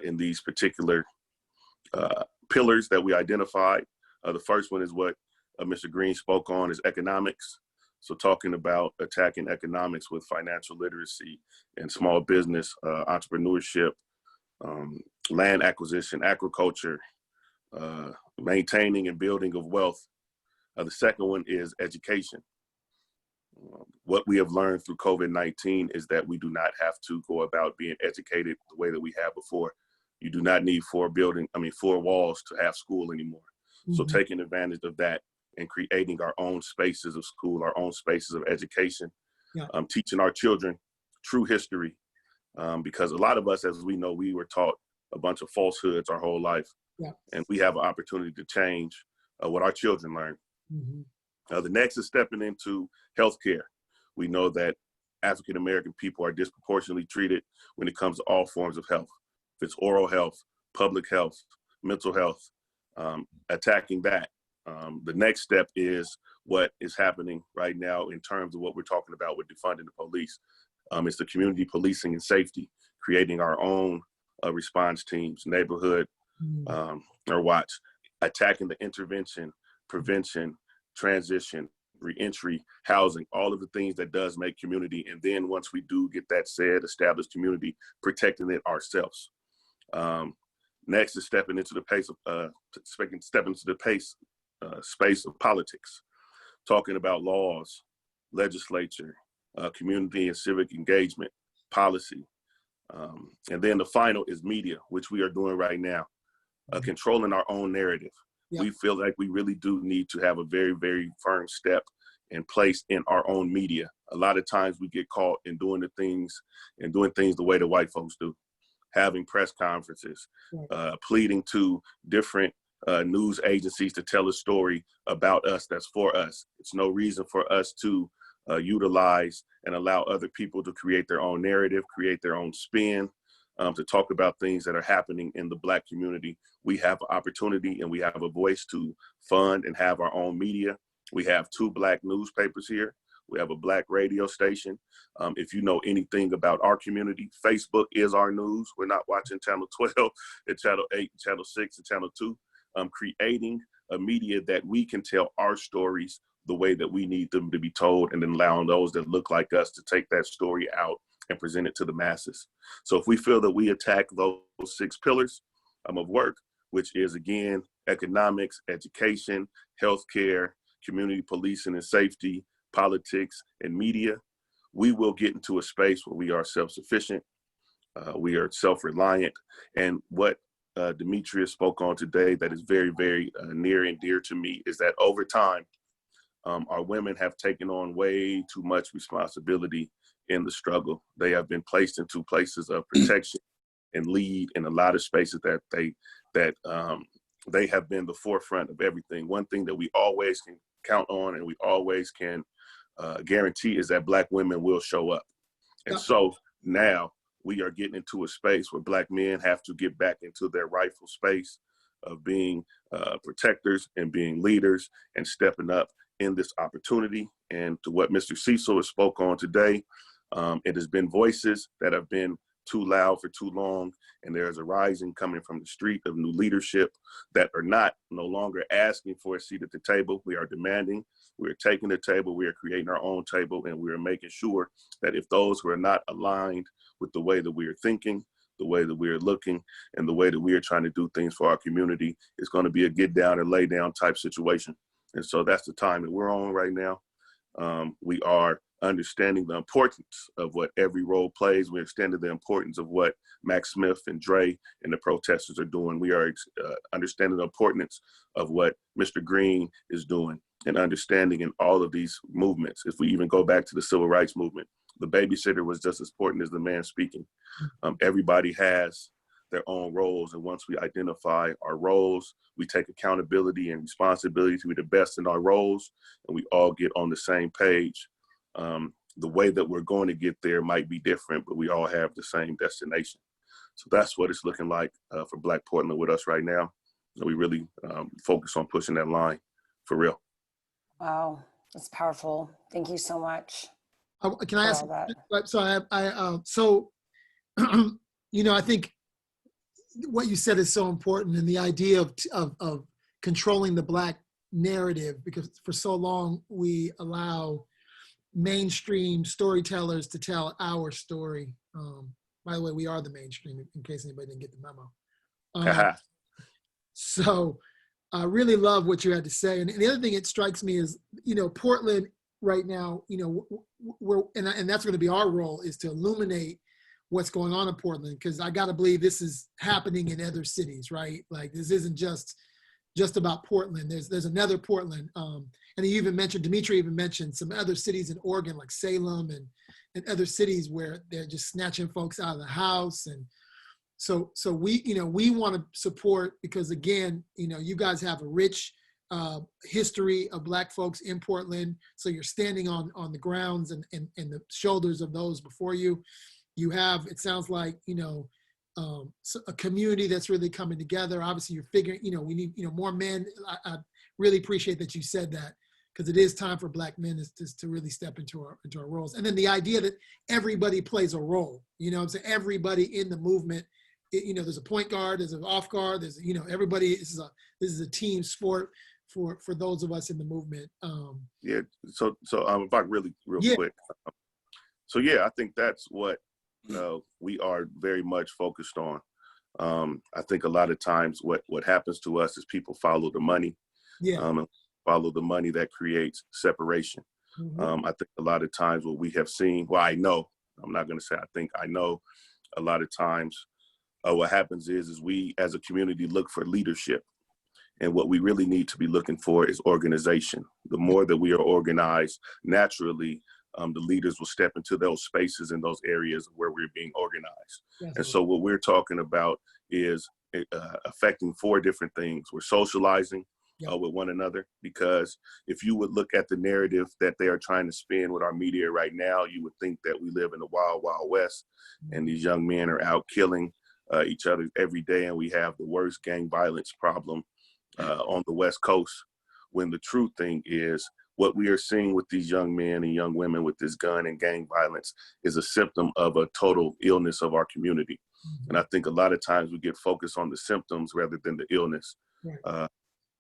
in these particular pillars that we identified. The first one is what Mr. Green spoke on, is economics. So talking about attacking economics with financial literacy and small business, entrepreneurship, land acquisition, agriculture, maintaining and building of wealth. The second one is education. What we have learned through COVID-19 is that we do not have to go about being educated the way that we have before. You do not need four walls to have school anymore. Mm-hmm. So taking advantage of that and creating our own spaces of school, our own spaces of education, teaching our children true history. Because a lot of us, as we know, we were taught a bunch of falsehoods our whole life. Yeah. And we have an opportunity to change what our children learn. Mm-hmm. The next is stepping into healthcare. We know that African-American people are disproportionately treated when it comes to all forms of health. If it's oral health, public health, mental health, attacking that. The next step is what is happening right now in terms of what we're talking about with defunding the police. It's the community policing and safety, creating our own response teams, neighborhood or watch, attacking the intervention, prevention, transition, reentry, housing, all of the things that does make community. And then once we do get that said, established community, protecting it ourselves. Next is stepping into the space of politics, talking about laws, legislature, community and civic engagement, policy. And then the final is media, which we are doing right now, controlling our own narrative. Yep. We feel like we really do need to have a very, very firm step in place in our own media. A lot of times we get caught in doing things the way the white folks do, having press conferences, pleading to different news agencies to tell a story about us that's for us. It's no reason for us to utilize and allow other people to create their own narrative, create their own spin, to talk about things that are happening in the Black community. We have an opportunity and we have a voice to fund and have our own media. We have 2 Black newspapers here. We have a Black radio station. If you know anything about our community, Facebook is our news. We're not watching Channel 12 and Channel 8, and Channel 6 and Channel 2. Creating a media that we can tell our stories the way that we need them to be told, and then allowing those that look like us to take that story out and present it to the masses. So if we feel that we attack those 6 pillars of work, which is again, economics, education, healthcare, community policing and safety, politics, and media, we will get into a space where we are self-sufficient, we are self-reliant, and what Demetria spoke on today that is very, very near and dear to me is that over time, our women have taken on way too much responsibility in the struggle. They have been placed into places of protection and lead in a lot of spaces that they have been the forefront of everything. One thing that we always can count on and we always can guarantee is that Black women will show up. And so now we are getting into a space where Black men have to get back into their rightful space of being protectors and being leaders and stepping up in this opportunity. And to what Mr. Cecil has spoke on today, it has been voices that have been too loud for too long, and there is a rising coming from the street of new leadership that are no longer asking for a seat at the table. We are demanding, we are taking the table, we are creating our own table, and we are making sure that if those who are not aligned with the way that we are thinking, the way that we are looking, and the way that we are trying to do things for our community, is going to be a get down and lay down type situation. And so that's the time that we're on right now. We are understanding the importance of what every role plays. We're extending the importance of what Max Smiff and Dre and the protesters are doing. We are understanding the importance of what Mr. Green is doing and understanding in all of these movements. If we even go back to the civil rights movement, the babysitter was just as important as the man speaking. Everybody has their own roles. And once we identify our roles, we take accountability and responsibility to be the best in our roles, and we all get on the same page. The way that we're going to get there might be different, but we all have the same destination. So that's what it's looking like for Black Portland with us right now. And we really focus on pushing that line for real. Wow, that's powerful. Thank you so much. Can I ask? So, I think what you said is so important, and the idea of controlling the Black narrative, because for so long we allow mainstream storytellers to tell our story. By the way, we are the mainstream, in case anybody didn't get the memo. So I really love what you had to say. And the other thing that strikes me is, Portland right now, and that's going to be our role, is to illuminate what's going on in Portland, because I got to believe this is happening in other cities, right? Like, this isn't just about Portland. There's another Portland. And you even mentioned, Demetria even mentioned some other cities in Oregon, like Salem and other cities where they're just snatching folks out of the house. And so we want to support, because again, you guys have a rich history of Black folks in Portland. So you're standing on the grounds and the shoulders of those before you. You have, it sounds like, a community that's really coming together. Obviously, you're figuring, we need, more men. I really appreciate that you said that, because it is time for Black men to really step into our roles. And then the idea that everybody plays a role, so everybody in the movement, there's a point guard, there's an off guard, there's, everybody, this is a team sport for those of us in the movement. Yeah. So if I really real quick. So yeah, I think that's what we are very much focused on. I think a lot of times what happens to us is people follow the money. And follow the money that creates separation. I think a lot of times what we have seen, I know a lot of times what happens is we as a community look for leadership. And what we really need to be looking for is organization. The more that we are organized, naturally, the leaders will step into those spaces and those areas where we're being organized. Yes. And so what we're talking about is affecting 4 different things. We're socializing with one another, because if you would look at the narrative that they are trying to spin with our media right now, you would think that we live in the wild, wild west, and these young men are out killing each other every day, and we have the worst gang violence problem on the West Coast, when the true thing is what we are seeing with these young men and young women with this gun and gang violence is a symptom of a total illness of our community. And I think a lot of times we get focused on the symptoms rather than the illness.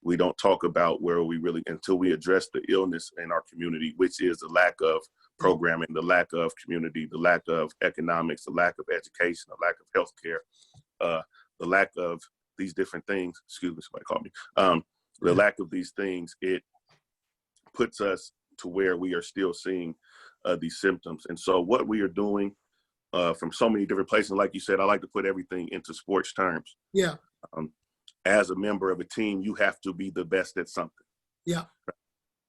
We don't talk about where we really, until we address the illness in our community, which is the lack of programming, the lack of community, the lack of economics, the lack of education, the lack of healthcare, the lack of these different things. Excuse me, somebody called me. The lack of these things, it puts us to where we are still seeing these symptoms. And so what we are doing from so many different places, like you said, I like to put everything into sports terms. Yeah. As a member of a team, you have to be the best at something. Yeah.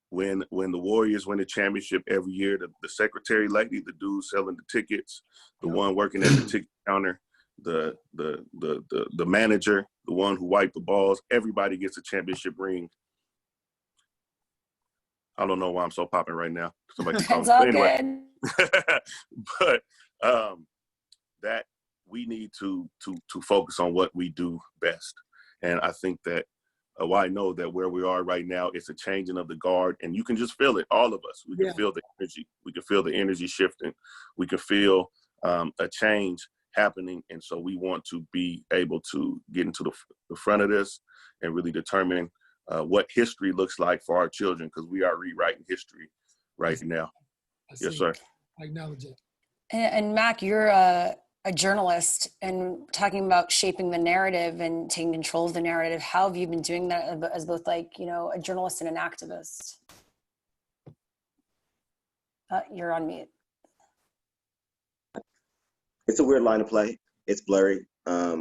When the Warriors win a championship every year, the secretary lady, the dude selling the tickets, the one working at the ticket counter, the manager, the one who wiped the balls, everybody gets a championship ring. I don't know why I'm so popping right now. Somebody call me. It's all anyway. Good. But that we need to focus on what we do best. And I think that I know that where we are right now, it's a changing of the guard, and you can just feel it. All of us, we can feel the energy. We can feel the energy shifting. We can feel a change happening. And so we want to be able to get into the front of this and really determine what history looks like for our children, because we are rewriting history right now. Yes, sir. I acknowledge it. And Mac, you're a journalist, and talking about shaping the narrative and taking control of the narrative. How have you been doing that as both, like, a journalist and an activist? You're on mute. It's a weird line to play. It's blurry. I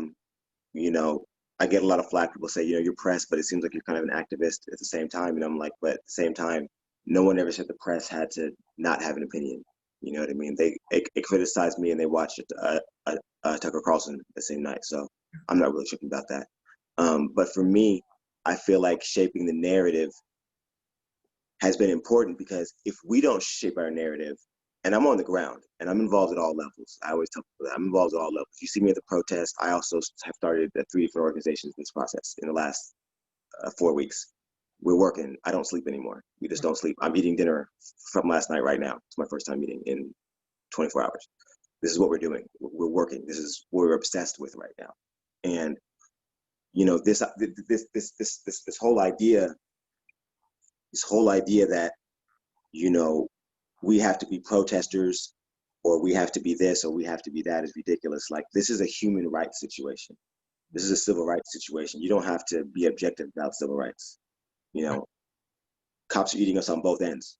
get a lot of flack. People say, you're press, but it seems like you're kind of an activist at the same time. And I'm like, but at the same time, no one ever said the press had to not have an opinion. You know what I mean? They criticized me and they watched Tucker Carlson the same night. So I'm not really tripping about that. But for me, I feel like shaping the narrative has been important, because if we don't shape our narrative, and I'm on the ground and I'm involved at all levels. I always tell people that I'm involved at all levels. You see me at the protest. I also have started at 3 different organizations in this process in the last 4 weeks. We're working. I don't sleep anymore. We just don't sleep. I'm eating dinner from last night right now. It's my first time eating in 24 hours. This is what we're doing. We're working. This is what we're obsessed with right now. And, this whole idea that, we have to be protesters, or we have to be this, or we have to be that is ridiculous. Like, this is a human rights situation. This is a civil rights situation. You don't have to be objective about civil rights. You know, cops are eating us on both ends.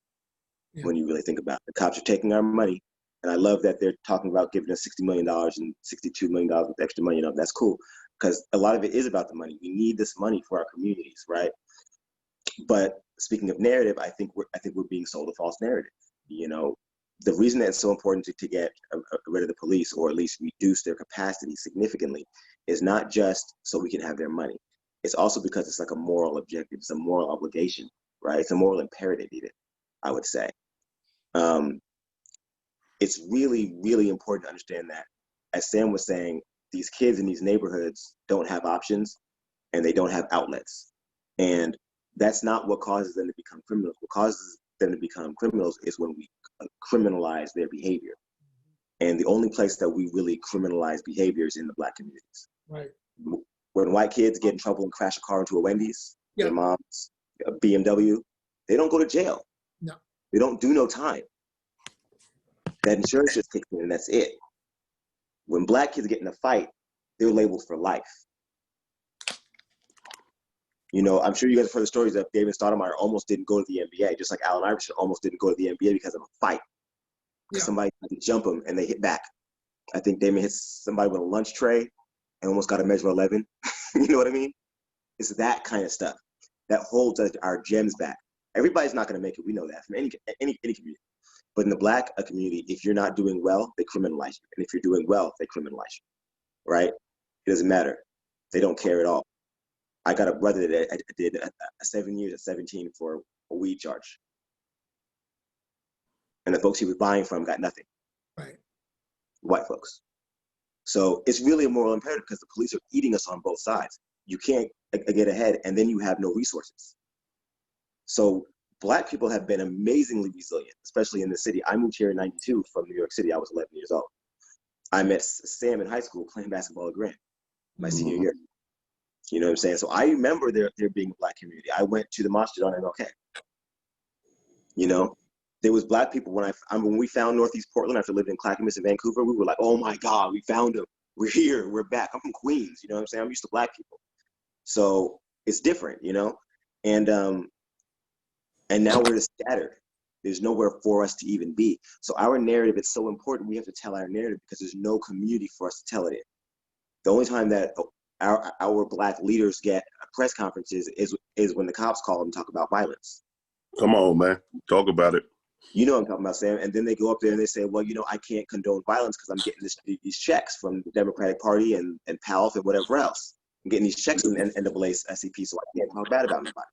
Yeah. When you really think about it, the cops are taking our money. And I love that they're talking about giving us $60 million and $62 million with extra money. You know, that's cool, because a lot of it is about the money. We need this money for our communities, right? But speaking of narrative, I think we're being sold a false narrative. You know, the reason that it's so important to get rid of the police, or at least reduce their capacity significantly, is not just so we can have their money. It's also because it's like a moral objective. It's a moral obligation, right? It's a moral imperative, even, I would say. It's really, really important to understand that, as Sam was saying, these kids in these neighborhoods don't have options and they don't have outlets. And that's not what causes them to become criminals. What causes them to become criminals is when we criminalize their behavior. And the only place that we really criminalize behavior is in the Black communities. Right. When white kids get in trouble and crash a car into a Wendy's, their mom's a BMW, they don't go to jail. No. They don't do no time. That insurance just kicks in and that's it. When Black kids get in a fight, they're labeled for life. You know, I'm sure you guys have heard the stories of David Stoudemire almost didn't go to the NBA, just like Allen Iverson almost didn't go to the NBA because of a fight. Yeah. Somebody tried to jump him and they hit back. I think Damon hit somebody with a lunch tray and almost got a measure 11. You know what I mean? It's that kind of stuff that holds our gems back. Everybody's not going to make it. We know that from any community. But in the Black community, if you're not doing well, they criminalize you. And if you're doing well, they criminalize you, right? It doesn't matter. They don't care at all. I got a brother that did 7 years at 17 for a weed charge. And the folks he was buying from got nothing. Right. White folks. So it's really a moral imperative because the police are eating us on both sides. You can't get ahead and then you have no resources. So Black people have been amazingly resilient, especially in the city. I moved here in '92 from New York City. I was 11 years old. I met Sam in high school playing basketball at Grant my senior year. You know what I'm saying? So I remember there being a Black community. I went to the masjid on MLK. You know, there was Black people when we found Northeast Portland after living in Clackamas and Vancouver. We were like, oh my God, we found them. We're here. We're back. I'm from Queens. You know what I'm saying? I'm used to Black people. So it's different, you know? And now we're just scattered. There's nowhere for us to even be. So our narrative is so important. We have to tell our narrative because there's no community for us to tell it in. The only time that our Black leaders get press conferences is when the cops call and talk about violence. Come on, man. Talk about it. You know what I'm talking about, Sam. And then they go up there and they say, well, you know, I can't condone violence because I'm getting these checks from the Democratic Party and PALF and whatever else. I'm getting these checks from NAACP, so I can't talk bad about nobody.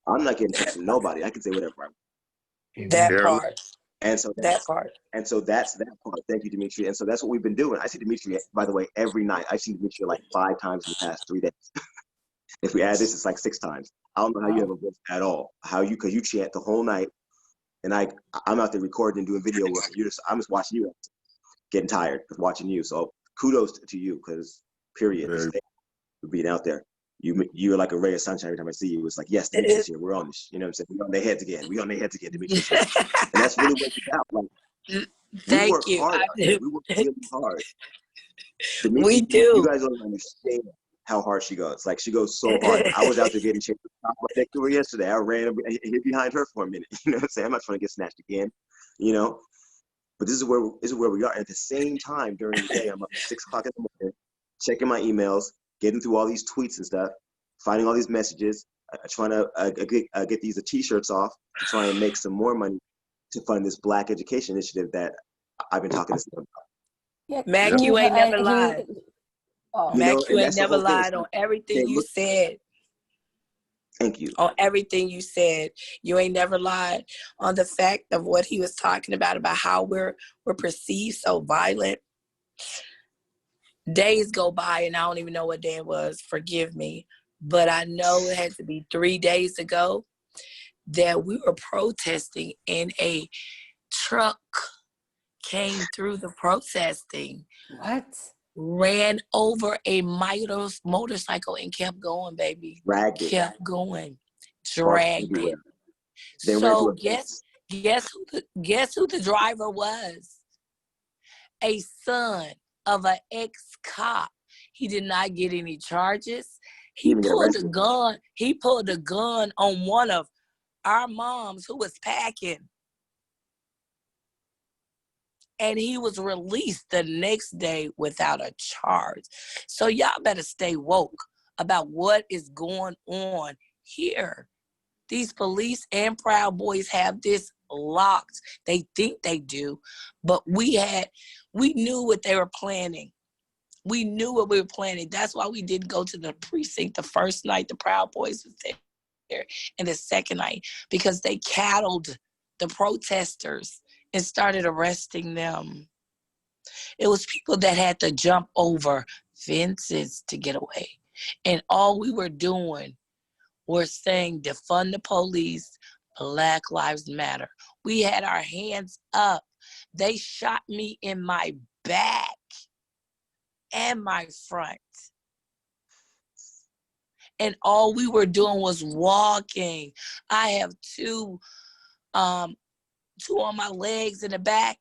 I'm not getting checks from nobody. I can say whatever I want. That part. And so that part. And so that's that part. Thank you, Demetria. And so that's what we've been doing. I see Demetria, by the way, every night. I've seen Demetria like 5 times in the past 3 days. If we add this, it's like 6 times. I don't know how you have a voice at all. Because you chant the whole night. And I'm out there recording and doing video work. I'm just watching you, getting tired of watching you. So kudos to you, because period. For being out there. You're like a ray of sunshine every time I see you. It's like, yes, Demetria's here. We're on this. You know what I'm saying? We're on their heads again. Demetria's here. And that's really what it's about. Like, Thank we work you. hard. We work really hard. Demetria, We do. You guys don't understand how hard she goes. Like, she goes so hard. I was out there getting chased next to her yesterday. I ran hid behind her for a minute. You know what I'm saying? I'm not trying to get snatched again. You know? But this is where we are. And at the same time, during the day, I'm up at 6 o'clock in the morning, checking my emails, getting through all these tweets and stuff, finding all these messages, trying to get these t-shirts off to try and make some more money to fund this Black education initiative that I've been talking to them about. Yeah, Mac, you ain't never lied. Mac, you ain't never lied on everything you said. Thank you. On everything you said. You ain't never lied on the fact of what he was talking about how we're perceived so violent. Days go by and I don't even know what day it was, forgive me, but I know it had to be 3 days ago that we were protesting and a truck came through the protesting. What? Ran over a motorcycle and kept going, baby. Dragged it. Kept going. Dragged it. They So Guess who the driver was? A son of an ex-cop. He did not get any charges. He pulled a gun. He pulled a gun on one of our moms who was packing. And he was released the next day without a charge. So y'all better stay woke about what is going on here. These police and Proud Boys have this locked. They think they do, but we knew what they were planning. We knew what we were planning. That's why we didn't go to the precinct the first night the Proud Boys was there, and the second night, because they cattled the protesters and started arresting them. It was people that had to jump over fences to get away. And all we were doing was saying, defund the police, Black Lives Matter. We had our hands up. They shot me in my back and my front. And all we were doing was walking. I have two on my legs in the back,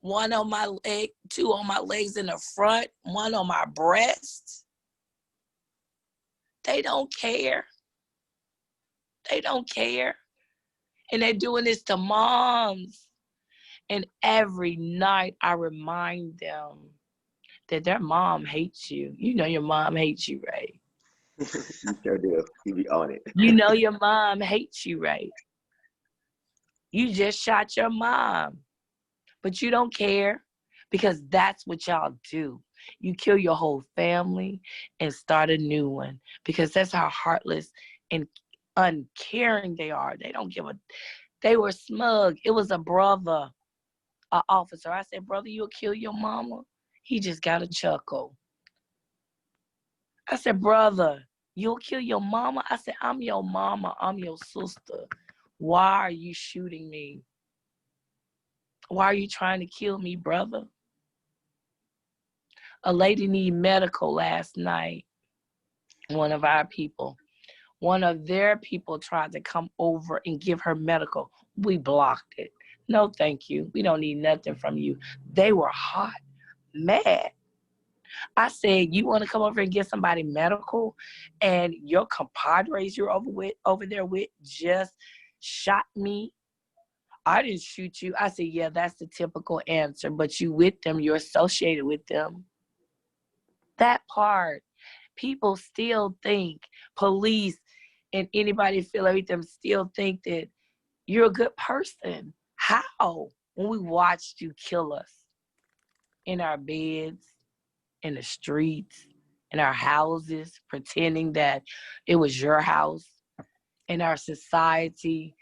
one on my leg, two on my legs in the front, one on my breast. They don't care. They don't care. And they're doing this to moms. And every night I remind them that their mom hates you. You know your mom hates you, right? You sure do. You be on it. You know your mom hates you, right? You just shot your mom. But you don't care, because that's what y'all do. You kill your whole family and start a new one, because that's how heartless and uncaring they are. They don't give a, they were smug. It was a brother, an officer. I said, brother, you'll kill your mama? He just got a chuckle. I said, brother, you'll kill your mama? I said, I'm your mama. I'm your sister. Why are you shooting me? Why are you trying to kill me, brother? A lady needed medical last night. One of our people. One of their people tried to come over and give her medical. We blocked it. No, thank you. We don't need nothing from you. They were hot, mad. I said, you want to come over and get somebody medical, and your compadres you're over there with just shot me? I didn't shoot you. I said, yeah, that's the typical answer, but you with them, you're associated with them. That part, people still think, police and anybody affiliated with them still think that you're a good person. How? When we watched you kill us in our beds, in the streets, in our houses, pretending that it was your house, in our society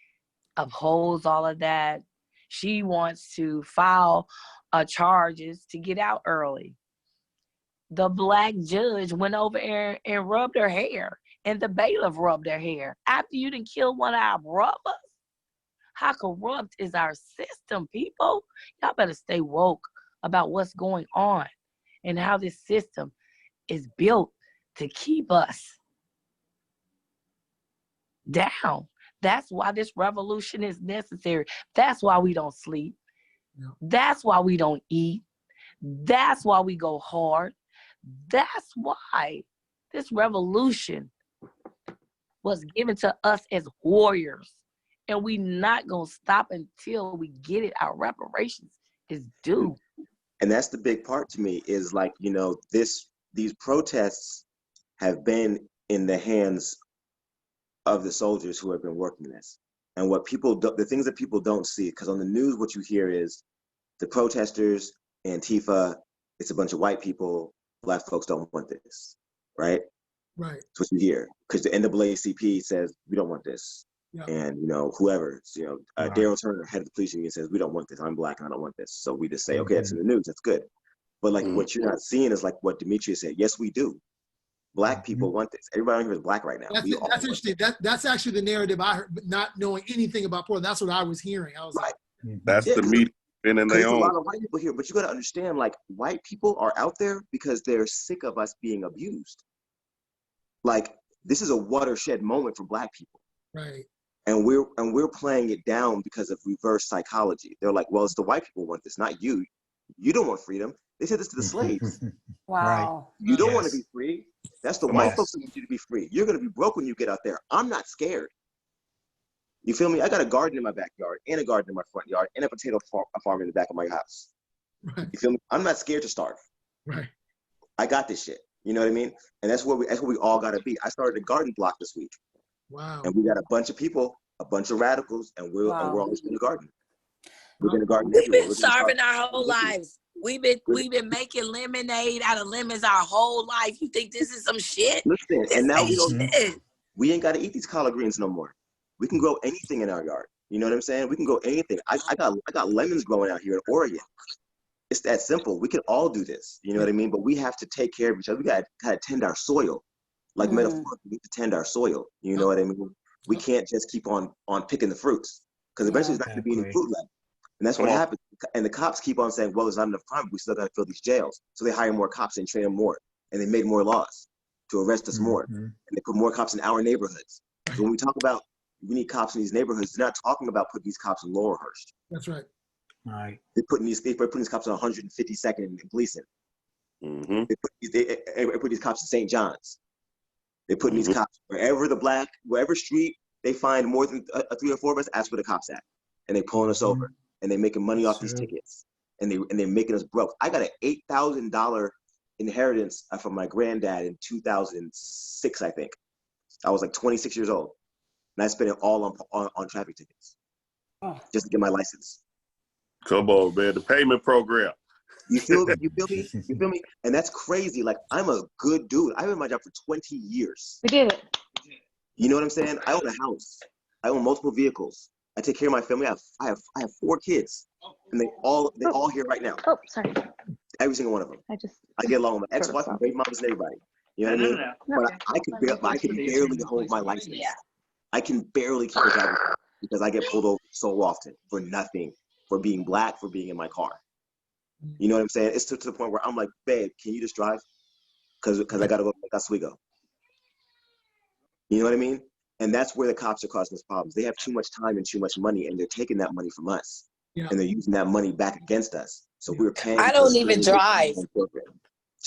upholds all of that. She wants to file charges to get out early. The Black judge went over there and rubbed her hair, and the bailiff rubbed her hair after you done killed one of our brothers. How corrupt is our system, people? Y'all better stay woke about what's going on and how this system is built to keep us down. That's why this revolution is necessary. That's why we don't sleep. Yeah. That's why we don't eat. That's why we go hard. That's why this revolution was given to us as warriors. And we not going to stop until we get it. Our reparations is due. And that's the big part to me, is like, you know, these protests have been in the hands of the soldiers who have been working this. And what people do, the things that people don't see, because on the news what you hear is the protesters, Antifa, it's a bunch of white people, Black folks don't want this, right? Right. That's what you hear, because the NAACP says we don't want this. Yeah. And, you know, whoever, you know, Right. Daryl Turner, head of the police union, says we don't want this. I'm Black and I don't want this. So we just say, okay, it's in the news, that's good. But like what you're not seeing is like what Demetria said. Yes, we do. Black people want this. Everybody here is Black right now. That's interesting. That's actually the narrative I heard, not knowing anything about Portland. That's what I was hearing. I was right. like, That's the media and There's their a own. lot of white people here, but you got to understand, like, white people are out there because they're sick of us being abused. Like, this is a watershed moment for Black people. right. And we're playing it down because of reverse psychology. They're like, well, it's the white people want this, not you. You don't want freedom. They said this to the slaves. Wow. You don't want to Yes. be free. That's the Come white on. folks that want you to be free. You're going to be broke when you get out there. I'm not scared. You feel me? I got a garden in my backyard and a garden in my front yard and a potato farm in the back of my house. Right. You feel me? I'm not scared to starve. Right. I got this shit. You know what I mean? And that's what we all got to be. I started a garden block this week, Wow. and we got a bunch of people, a bunch of radicals, and we're always in the garden. We're in the garden We've everywhere. been We're gonna starving start- our whole lives. We've been making lemonade out of lemons our whole life. You think this is some shit? Listen, This and now ain't shit. we ain't got to eat these collard greens no more. We can grow anything in our yard. You know what I'm saying? We can grow anything. I got lemons growing out here in Oregon. It's that simple. We can all do this. You know what I mean? But we have to take care of each other. We got to tend our soil. Like metaphorically, we have to tend our soil. You know what I mean? We can't just keep on picking the fruits, because eventually there's not going to be any fruit left. And that's what happens. And the cops keep on saying, well, there's not enough crime. We still got to fill these jails. So they hire more cops and train them more. And they made more laws to arrest us more. And they put more cops in our neighborhoods. So when we talk about we need cops in these neighborhoods, they're not talking about putting these cops in Laurelhurst. That's right. Right. They're putting these cops on 152nd and Gleason. Mm-hmm. They put these cops in St. John's. They're putting these cops wherever street they find more than 3 or 4 of us, that's where the cops at. And they pulling us over, and they're making money off these tickets, and they're making us broke. I got an $8,000 inheritance from my granddad in 2006, I think. I was like 26 years old, and I spent it all on traffic tickets just to get my license. Come on, man. The payment program. You feel me? You feel me? You feel me? And that's crazy. Like, I'm a good dude. I've been in my job for 20 years. We did it. You know what I'm saying? I own a house. I own multiple vehicles. I take care of my family. I have 4 kids, and they all here right now. Oh, sorry. Every single one of them. I get along with my ex-wife and baby mamas and everybody. You know what I mean? But I can barely hold my license. I can barely keep a driver's license because I get pulled over so often for nothing, for being black, for being in my car. You know what I'm saying? It's to the point where I'm like, babe, can you just drive? Because I got to go to Oswego. You know what I mean? And that's where the cops are causing us problems. They have too much time and too much money, and they're taking that money from us. And they're using that money back against us. So we're paying. I don't even drive.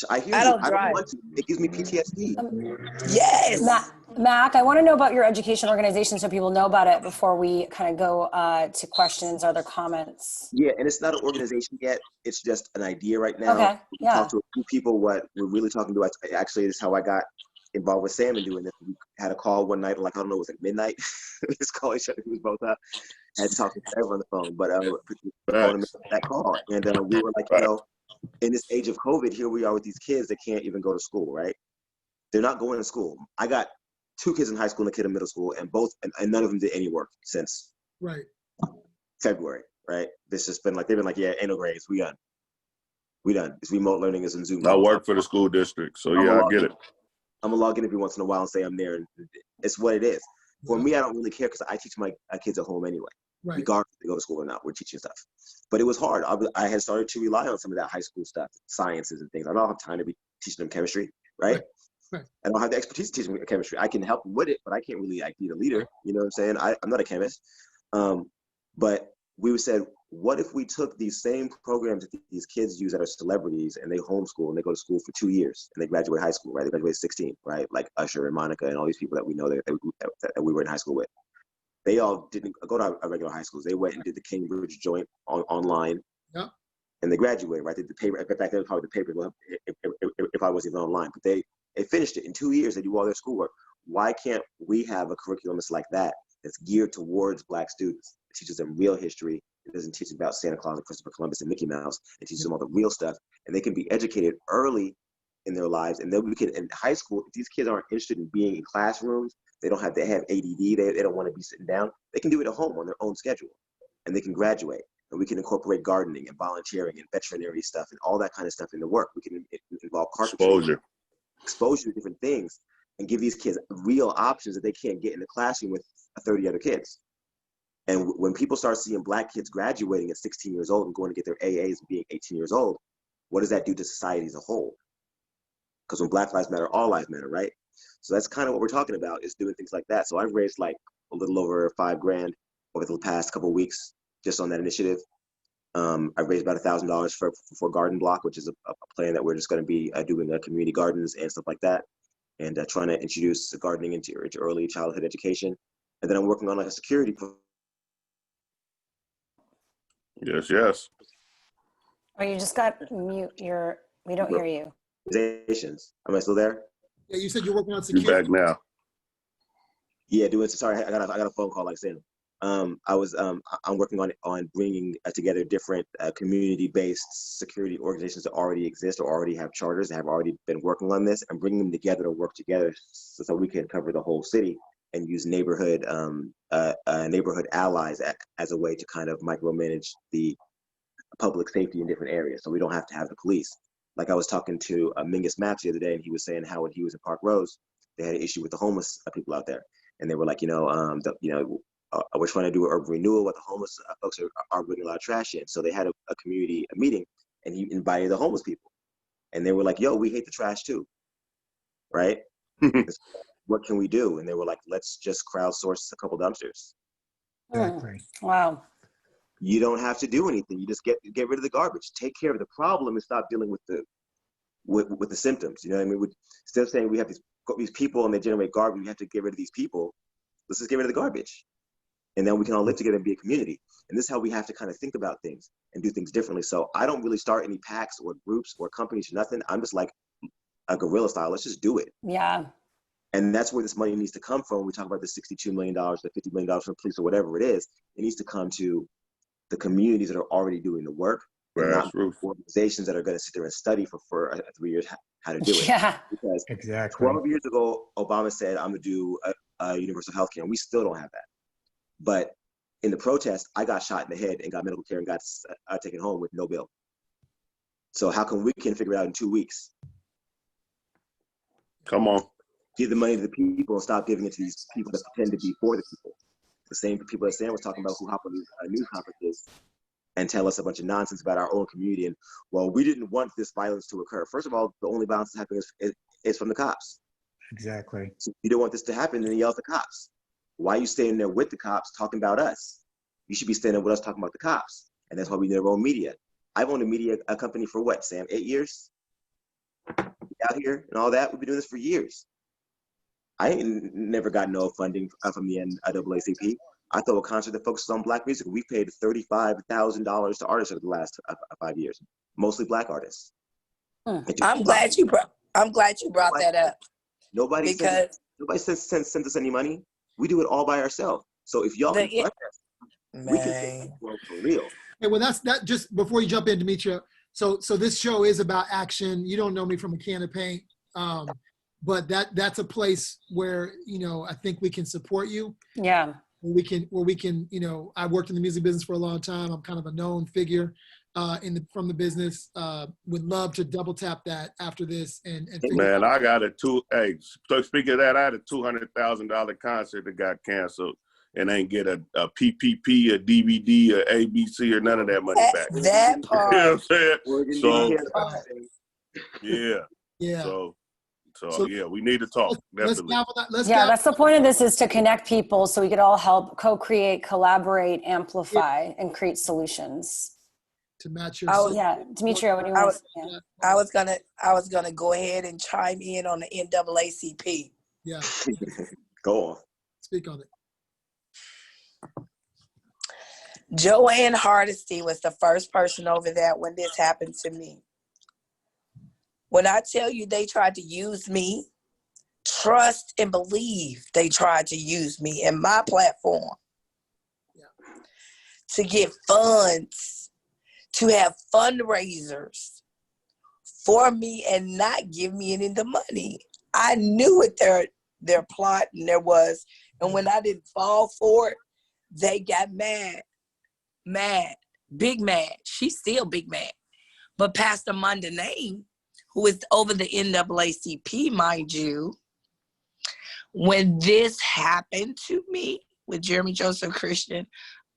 I hear I you. don't I don't drive. want to. It gives me PTSD. Yes. Mac, I want to know about your education organization so people know about it before we kind of go to questions or other comments. Yeah, and it's not an organization yet. It's just an idea right now. Okay, yeah. Talk to a few people. What we're really talking to. Actually, this is how I got involved with Sam and doing this. We had a call one night, like, I don't know, was it midnight? Let's call each other. We was both up. I had to talk to everyone on the phone, but that call. And we were like, you know, in this age of COVID, here we are with these kids that can't even go to school, right? They're not going to school. I got 2 kids in high school and a kid in middle school, and none of them did any work since February, right? This has been like, they've been like, yeah, ain't no grades, we done. It's remote learning, is in Zoom. I work for the school district, so yeah, I get it. I'm gonna log in every once in a while and say I'm there, and it's what it is. For me, I don't really care because I teach my kids at home anyway, regardless if they go to school or not. We're teaching stuff, but it was hard. I had started to rely on some of that high school stuff, sciences and things. I don't have time to be teaching them chemistry, right? I don't have the expertise to teach them chemistry. I can help them with it, but I can't really be the leader. You know what I'm saying? I'm not a chemist, but we said, what if we took these same programs that these kids use that are celebrities, and they homeschool and they go to school for 2 years and they graduate high school, right? They graduate 16, right? Like Usher and Monica and all these people that we know that we were in high school with. They all didn't go to our regular high schools. They went and did the Cambridge joint online, and they graduated, right? They did the paper. Back then, probably the paper if I wasn't even online. But they finished it in 2 years. They do all their schoolwork. Why can't we have a curriculum that's like that, that's geared towards Black students? It teaches them real history. It doesn't teach them about Santa Claus and Christopher Columbus and Mickey Mouse. It teaches them all the real stuff, and they can be educated early in their lives. And then we can, in high school, if these kids aren't interested in being in classrooms, they have ADD, they don't want to be sitting down, they can do it at home on their own schedule, and they can graduate. And we can incorporate gardening and volunteering and veterinary stuff and all that kind of stuff in the work. We can involve carpentry, exposure to different things, and give these kids real options that they can't get in the classroom with 30 other kids. And when people start seeing Black kids graduating at 16 years old and going to get their AAs and being 18 years old, what does that do to society as a whole? Because when Black lives matter, all lives matter, right? So that's kind of what we're talking about, is doing things like that. So I've raised like a little over $5,000 over the past couple of weeks just on that initiative. I raised about $1,000 for Garden Block, which is a plan that we're just going to be doing community gardens and stuff like that, and trying to introduce gardening into early childhood education. And then I'm working on like a security. Yes. Oh, you just got mute. We don't hear you. Organizations. Am I still there? Yeah, you said you're working on You're security. back now. Yeah, sorry, I got a phone call like Sam. I'm working on bringing together different community-based security organizations that already exist or already have charters that have already been working on this, and bringing them together to work together so we can cover the whole city and use neighborhood allies as a way to kind of micromanage the public safety in different areas, so we don't have to have the police. Like I was talking to Mingus Maps the other day, and he was saying how when he was in Park Rose, they had an issue with the homeless people out there, and they were like, we're trying to do an urban renewal, but the homeless folks are bringing a lot of trash in. So they had a community meeting, and he invited the homeless people, and they were like, "Yo, we hate the trash too, right? What can we do?" And they were like, "Let's just crowdsource a couple dumpsters." Exactly. Wow. You don't have to do anything. You just get rid of the garbage. Take care of the problem and stop dealing with the symptoms. You know what I mean? Instead of saying we have these people and they generate garbage, we have to get rid of these people. Let's just get rid of the garbage. And then we can all live together and be a community. And this is how we have to kind of think about things and do things differently. So I don't really start any packs or groups or companies or nothing. I'm just like a guerrilla style. Let's just do it. Yeah. And that's where this money needs to come from. When we talk about the $62 million, the $50 million from the police or whatever it is, it needs to come to the communities that are already doing the work, and not organizations that are going to sit there and study for 3 years how to do it. Yeah. Because Exactly. 12 years ago, Obama said, I'm going to do a universal health care, and we still don't have that. But in the protest, I got shot in the head and got medical care and got taken home with no bill. So how come we can figure it out in 2 weeks? Come on. Give the money to the people and stop giving it to these people that pretend to be for the people. The same people that Sam was talking about who hop on these news conferences and tell us a bunch of nonsense about our own community. And, well, we didn't want this violence to occur. First of all, the only violence that's happening is from the cops. Exactly. So if you don't want this to happen, then yell at the cops. Why are you standing there with the cops talking about us? You should be standing there with us talking about the cops. And that's why we need our own media. I've owned a company for what, Sam, 8 years? Out here and all that, we've been doing this for years. I ain't never got no funding from the NAACP. I throw a concert that focuses on Black music. We paid $35,000 to artists over the last 5 years, mostly Black artists. I'm glad you brought that up. Nobody sends us any money. We do it all by ourselves. So if y'all can fund us, we can take the world for real. Hey, well, that's that. Just before you jump in, Demetria. So this show is about action. You don't know me from a can of paint, but that's a place where I think we can support you. Yeah. Where we can. I worked in the music business for a long time. I'm kind of a known figure from the business. Would love to double tap that after this and Man, I got so speaking of that, I had a $200,000 concert that got canceled and ain't get a PPP, a DVD, or ABC, or none of that money back. That part. You know what I'm saying? So, yeah. So yeah, we need to talk. Definitely. That's the point of this, is to connect people so we could all help co-create, collaborate, amplify, and create solutions. To match your Demetria, what do you want to say? I was gonna go ahead and chime in on the NAACP. Yeah. Go on. Speak on it. Joanne Hardesty was the first person over there when this happened to me. When I tell you they tried to use me, trust and believe they tried to use me and my platform to get funds, to have fundraisers for me and not give me any of the money. I knew what their plot and there was, and when I didn't fall for it, they got mad, big mad. She's still big mad. But Pastor Mondanane, who is over the NAACP, mind you, when this happened to me with Jeremy Joseph Christian,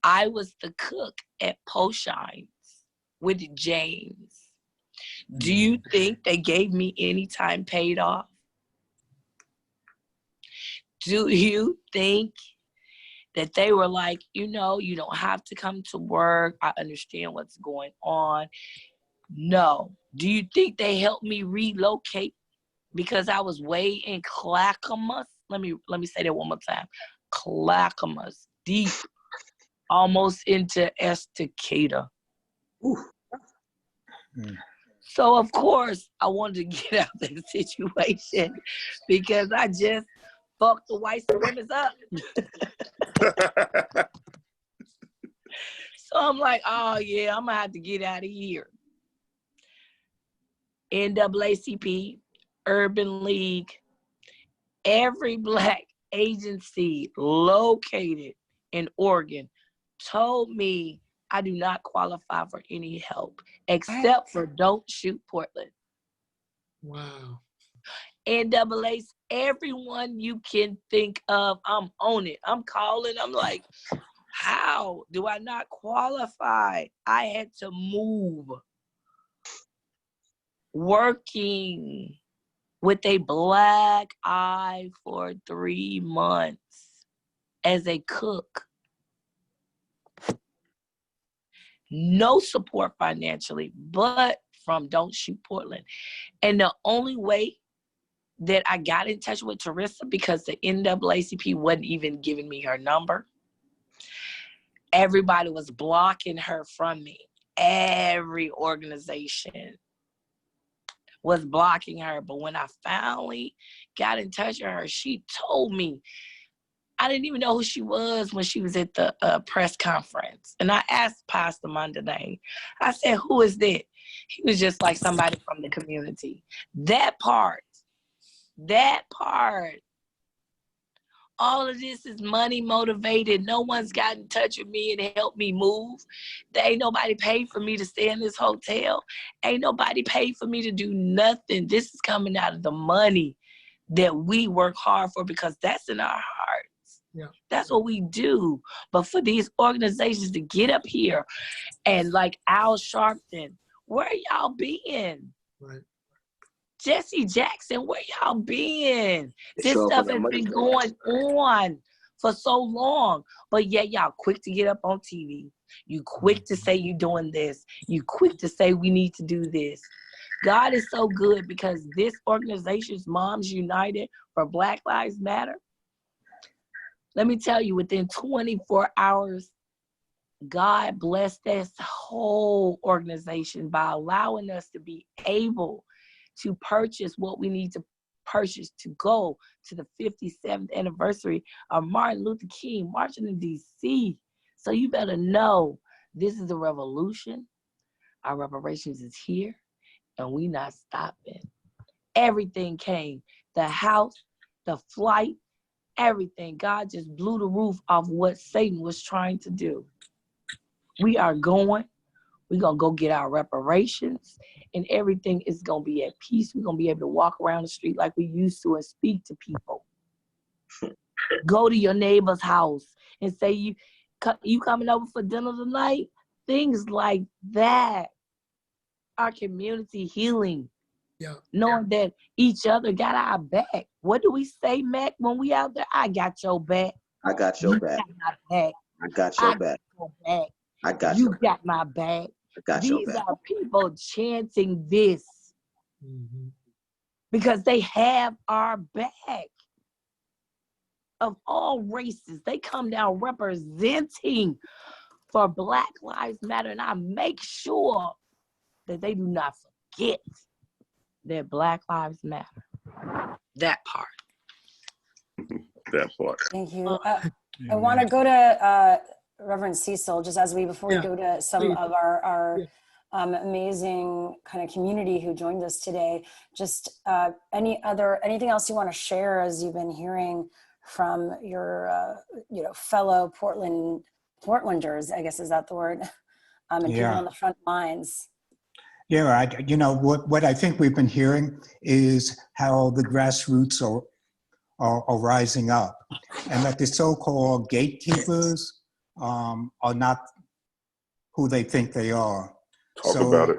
I was the cook at Poshines with James. Do you think they gave me any time paid off? Do you think that they were like, you know, you don't have to come to work. I understand what's going on. No. Do you think they helped me relocate because I was way in Clackamas? Let me say that one more time. Clackamas, deep, almost into Estacada. So of course I wanted to get out of that situation because I just fucked the white supremacists up. So I'm like, oh yeah, I'm gonna have to get out of here. NAACP, Urban League, every Black agency located in Oregon told me I do not qualify for any help except for Don't Shoot Portland. Wow. NAACP, everyone you can think of, I'm on it. I'm calling, I'm like, how do I not qualify? I had to move. Working with a black eye for 3 months as a cook. No support financially, but from Don't Shoot Portland. And the only way that I got in touch with Teresa, because the NAACP wasn't even giving me her number, everybody was blocking her from me. Every organization was blocking her. But when I finally got in touch with her, she told me, I didn't even know who she was when she was at the press conference. And I asked Pastor Monday, I said, who is that? He was just like somebody from the community. That part, all of this is money motivated. No one's got in touch with me and helped me move. There ain't nobody paid for me to stay in this hotel. Ain't nobody paid for me to do nothing. This is coming out of the money that we work hard for because that's in our hearts. Yeah. That's what we do. But for these organizations to get up here and like Al Sharpton, where y'all been? Right. Jesse Jackson, where y'all been? This Show up stuff on that has money been train. going on for so long. But yet y'all quick to get up on TV. You quick to say you doing this. You quick to say we need to do this. God is so good because this organization's Moms United for Black Lives Matter, let me tell you, within 24 hours, God blessed this whole organization by allowing us to be able to purchase what we need to purchase to go to the 57th anniversary of Martin Luther King marching in DC. So you better know this is a revolution. Our reparations is here and we not stopping. Everything came, the house, the flight, everything. God just blew the roof off what Satan was trying to do. We are going. We're going to go get our reparations and everything is going to be at peace. We're going to be able to walk around the street like we used to and speak to people. Go to your neighbor's house and say, you coming over for dinner tonight? Things like that. Our community healing. Yeah. Knowing that each other got our back. What do we say, Mac, when we out there? I got your back. I got your You back. got my back. I got your back. Your back. I got You your back. got my back. I got your These back. are people chanting this because they have our back. Of all races, they come down representing for Black Lives Matter, and I make sure that they do not forget that Black Lives Matter. That part. That part. Thank you. I want to go to Reverend Cecil, just before we go to some of our amazing kind of community who joined us today. Just anything else you want to share as you've been hearing from your fellow Portlanders, I guess is that the word, and people on the front lines. Yeah, what I think we've been hearing is how the grassroots are rising up, and that the so-called gatekeepers are not who they think they are. Talk about it.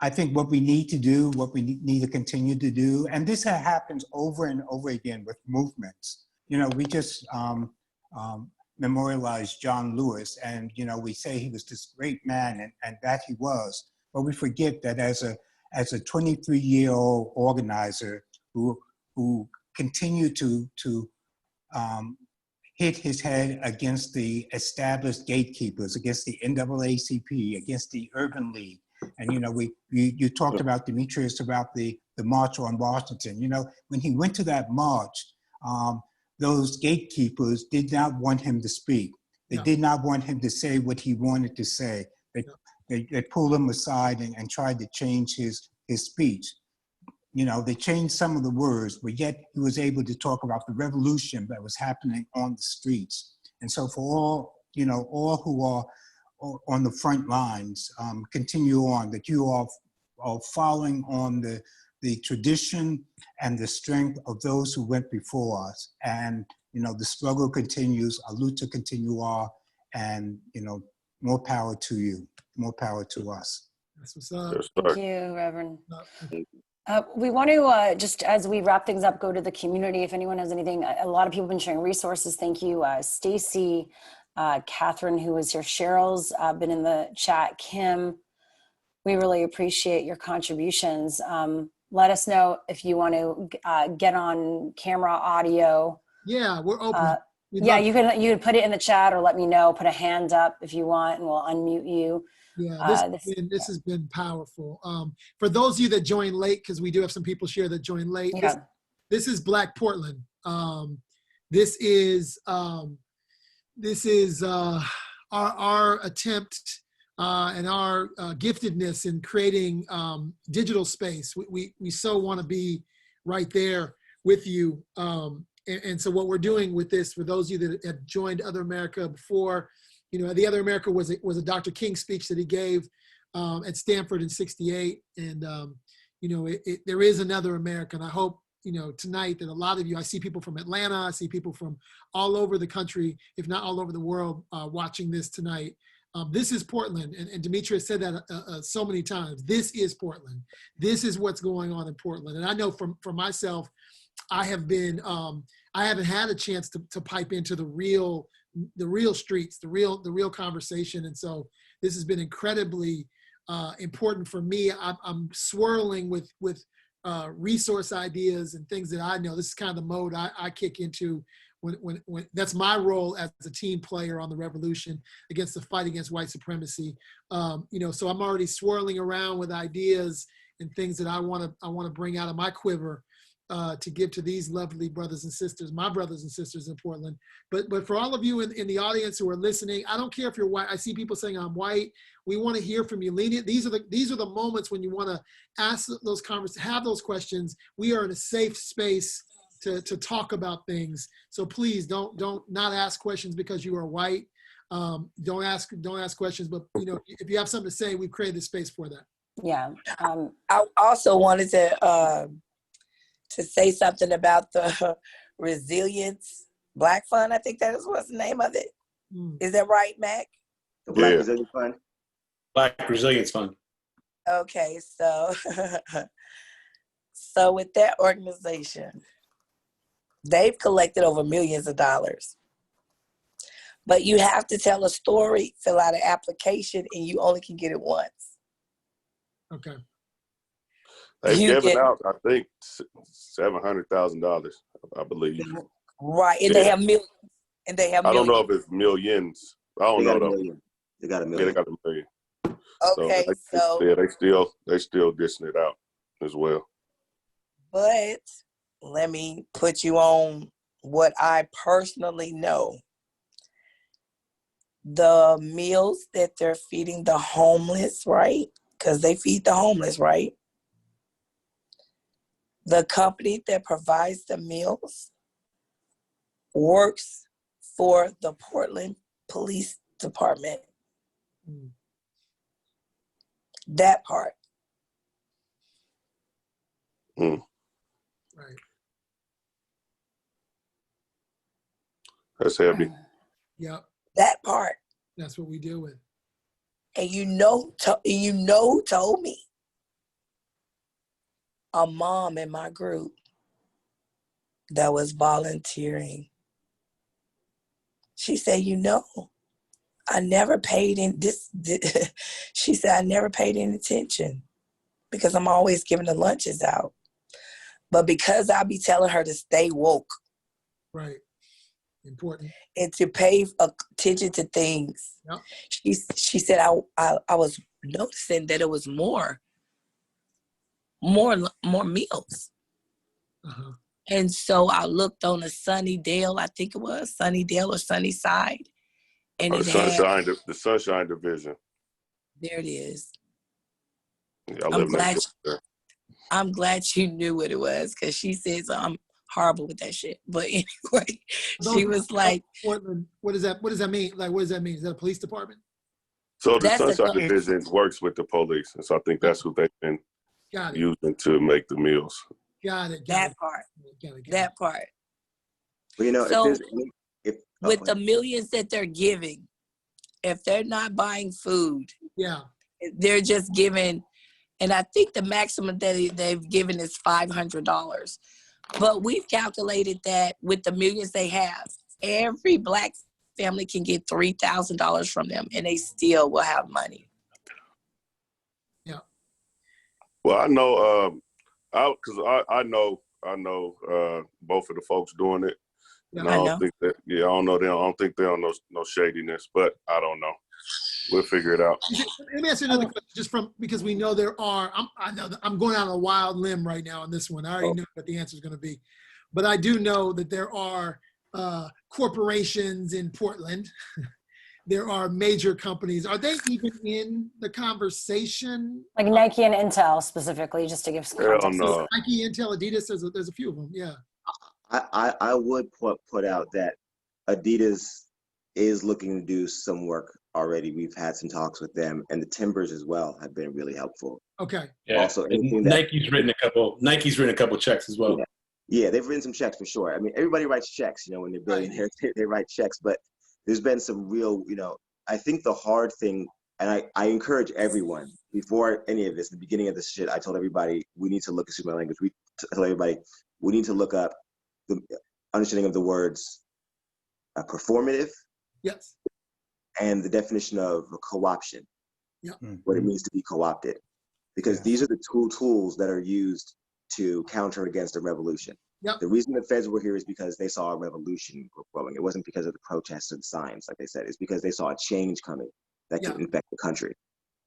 I think what we need to do, what we need to continue to do, and this happens over and over again with movements. We just memorialize John Lewis. And, you know, we say he was this great man, and that he was. But we forget that as a 23-year-old organizer who continued to hit his head against the established gatekeepers, against the NAACP, against the Urban League. And, you know, you talked about, Demetrius, about the March on Washington. You know, when he went to that march, those gatekeepers did not want him to speak. They did not want him to say what he wanted to say. They pulled him aside and tried to change his speech. You know, they changed some of the words, but yet he was able to talk about the revolution that was happening on the streets. And so for all, you know, all who are on the front lines, continue on, that you are following on the tradition and the strength of those who went before us. And, you know, the struggle continues, a lucha continua, and, you know, more power to you, more power to us. That's what's up. Thank you, Reverend. We want to, just as we wrap things up, go to the community. If anyone has anything, a lot of people have been sharing resources. Thank you, Stacy, Catherine, who was here. Cheryl's been in the chat. Kim, we really appreciate your contributions. Let us know if you want to get on camera, audio. Yeah, we're open. Yeah, you can put it in the chat or let me know, put a hand up if you want, and we'll unmute you. Yeah, this has been powerful. For those of you that joined late, because we do have some people share that joined late, this is Black Portland. This is our attempt and our giftedness in creating digital space. We so want to be right there with you. And so what we're doing with this, for those of you that have joined Other America before, you know, the Other America was a Dr. King speech that he gave at Stanford in '68. And, you know, there is another America. And I hope, you know, tonight that a lot of you, I see people from Atlanta, I see people from all over the country, if not all over the world, watching this tonight. This is Portland. And Demetria said that so many times. This is Portland. This is what's going on in Portland. And I know for myself, I haven't had a chance to pipe into the real streets, the real conversation. And so this has been incredibly important for me. I'm swirling with resource ideas and things that I know. This is kind of the mode I kick into when that's my role as a team player on the revolution against the fight against white supremacy. You know, so I'm already swirling around with ideas and things that I want to bring out of my quiver to give to these lovely brothers and sisters, my brothers and sisters in Portland. But for all of you in the audience who are listening, I don't care if you're white. I see people saying I'm white. We want to hear from you. These are the moments when you want to ask those have those questions. We are in a safe space to talk about things. So please don't not ask questions because you are white. Don't ask questions. But you know, if you have something to say, we've created this space for that. Yeah. I also wanted to say something about the Resilience Black Fund. I think that is what's the name of it. Is that right, Mac? The Black Resilience Fund? Black Resilience Fund. Okay, so so with that organization, they've collected over millions of dollars. But you have to tell a story, fill out an application, and you only can get it once. Okay. They've given out, I think, $700,000, I believe. Right, and they have millions. And they have millions. I don't know if it's millions. I don't know though. They got a million. Yeah, they got a million. Okay, so yeah, they still dishing it out as well. But let me put you on what I personally know. The meals that they're feeding the homeless, right? Because they feed the homeless, right? The company that provides the meals works for the Portland Police Department. That part. Right. That's heavy. Yep. That part. That's what we deal with. And you know who told me? A mom in my group that was volunteering She said, you know, I never paid in this. She said, I never paid any attention because I'm always giving the lunches out. But because I be telling her to stay woke. Right. Important. And to pay attention to things. Yep. She said, I was noticing that it was more meals. Uh-huh. And so I looked on the Sunnydale, I think it was Sunnydale or Sunnyside. And it had the Sunshine Division. There it is. Yeah, I live next door. I'm glad you knew what it was because she says I'm horrible with that shit. But anyway, she was like, Portland, what does that mean? Like, what does that mean? Is that a police department? So the Sunshine Division works with the police. And so I think that's who they've been using to make the meals. Got it. That part. Well, you know, so with the millions that they're giving, if they're not buying food, they're just giving, and I think the maximum that they've given is $500. But we've calculated that with the millions they have, every Black family can get $3,000 from them, and they still will have money. Yeah. Well, I know, I know both of the folks doing it. And I don't think that. Yeah, I don't know them. I don't think they're on no shadiness, but I don't know. We'll figure it out. Let me ask you another question, because we know there are. I'm going out on a wild limb right now on this one. I already know what the answer is going to be, but I do know that there are corporations in Portland. There are major companies. Are they even in the conversation? Like Nike and Intel specifically, just to give some context. No. Nike, Intel, Adidas. There's a few of them. Yeah. I would put out that Adidas is looking to do some work already. We've had some talks with them, and the Timbers as well have been really helpful. Okay. Yeah. Also, Nike's written a couple checks as well. Yeah, they've written some checks for sure. I mean, everybody writes checks, when they're billionaires, they write checks, but there's been some real, I think the hard thing, and I encourage everyone, before any of this, the beginning of this shit, I told everybody, we need to look, excuse my language, tell everybody, we need to look up the understanding of the words performative. Yes. And the definition of co-option. Yeah. What it means to be co-opted. Because these are the tools that are used to counter against a revolution. Yep. The reason the feds were here is because they saw a revolution growing. It wasn't because of the protests or the signs, like they said. It's because they saw a change coming that could infect the country.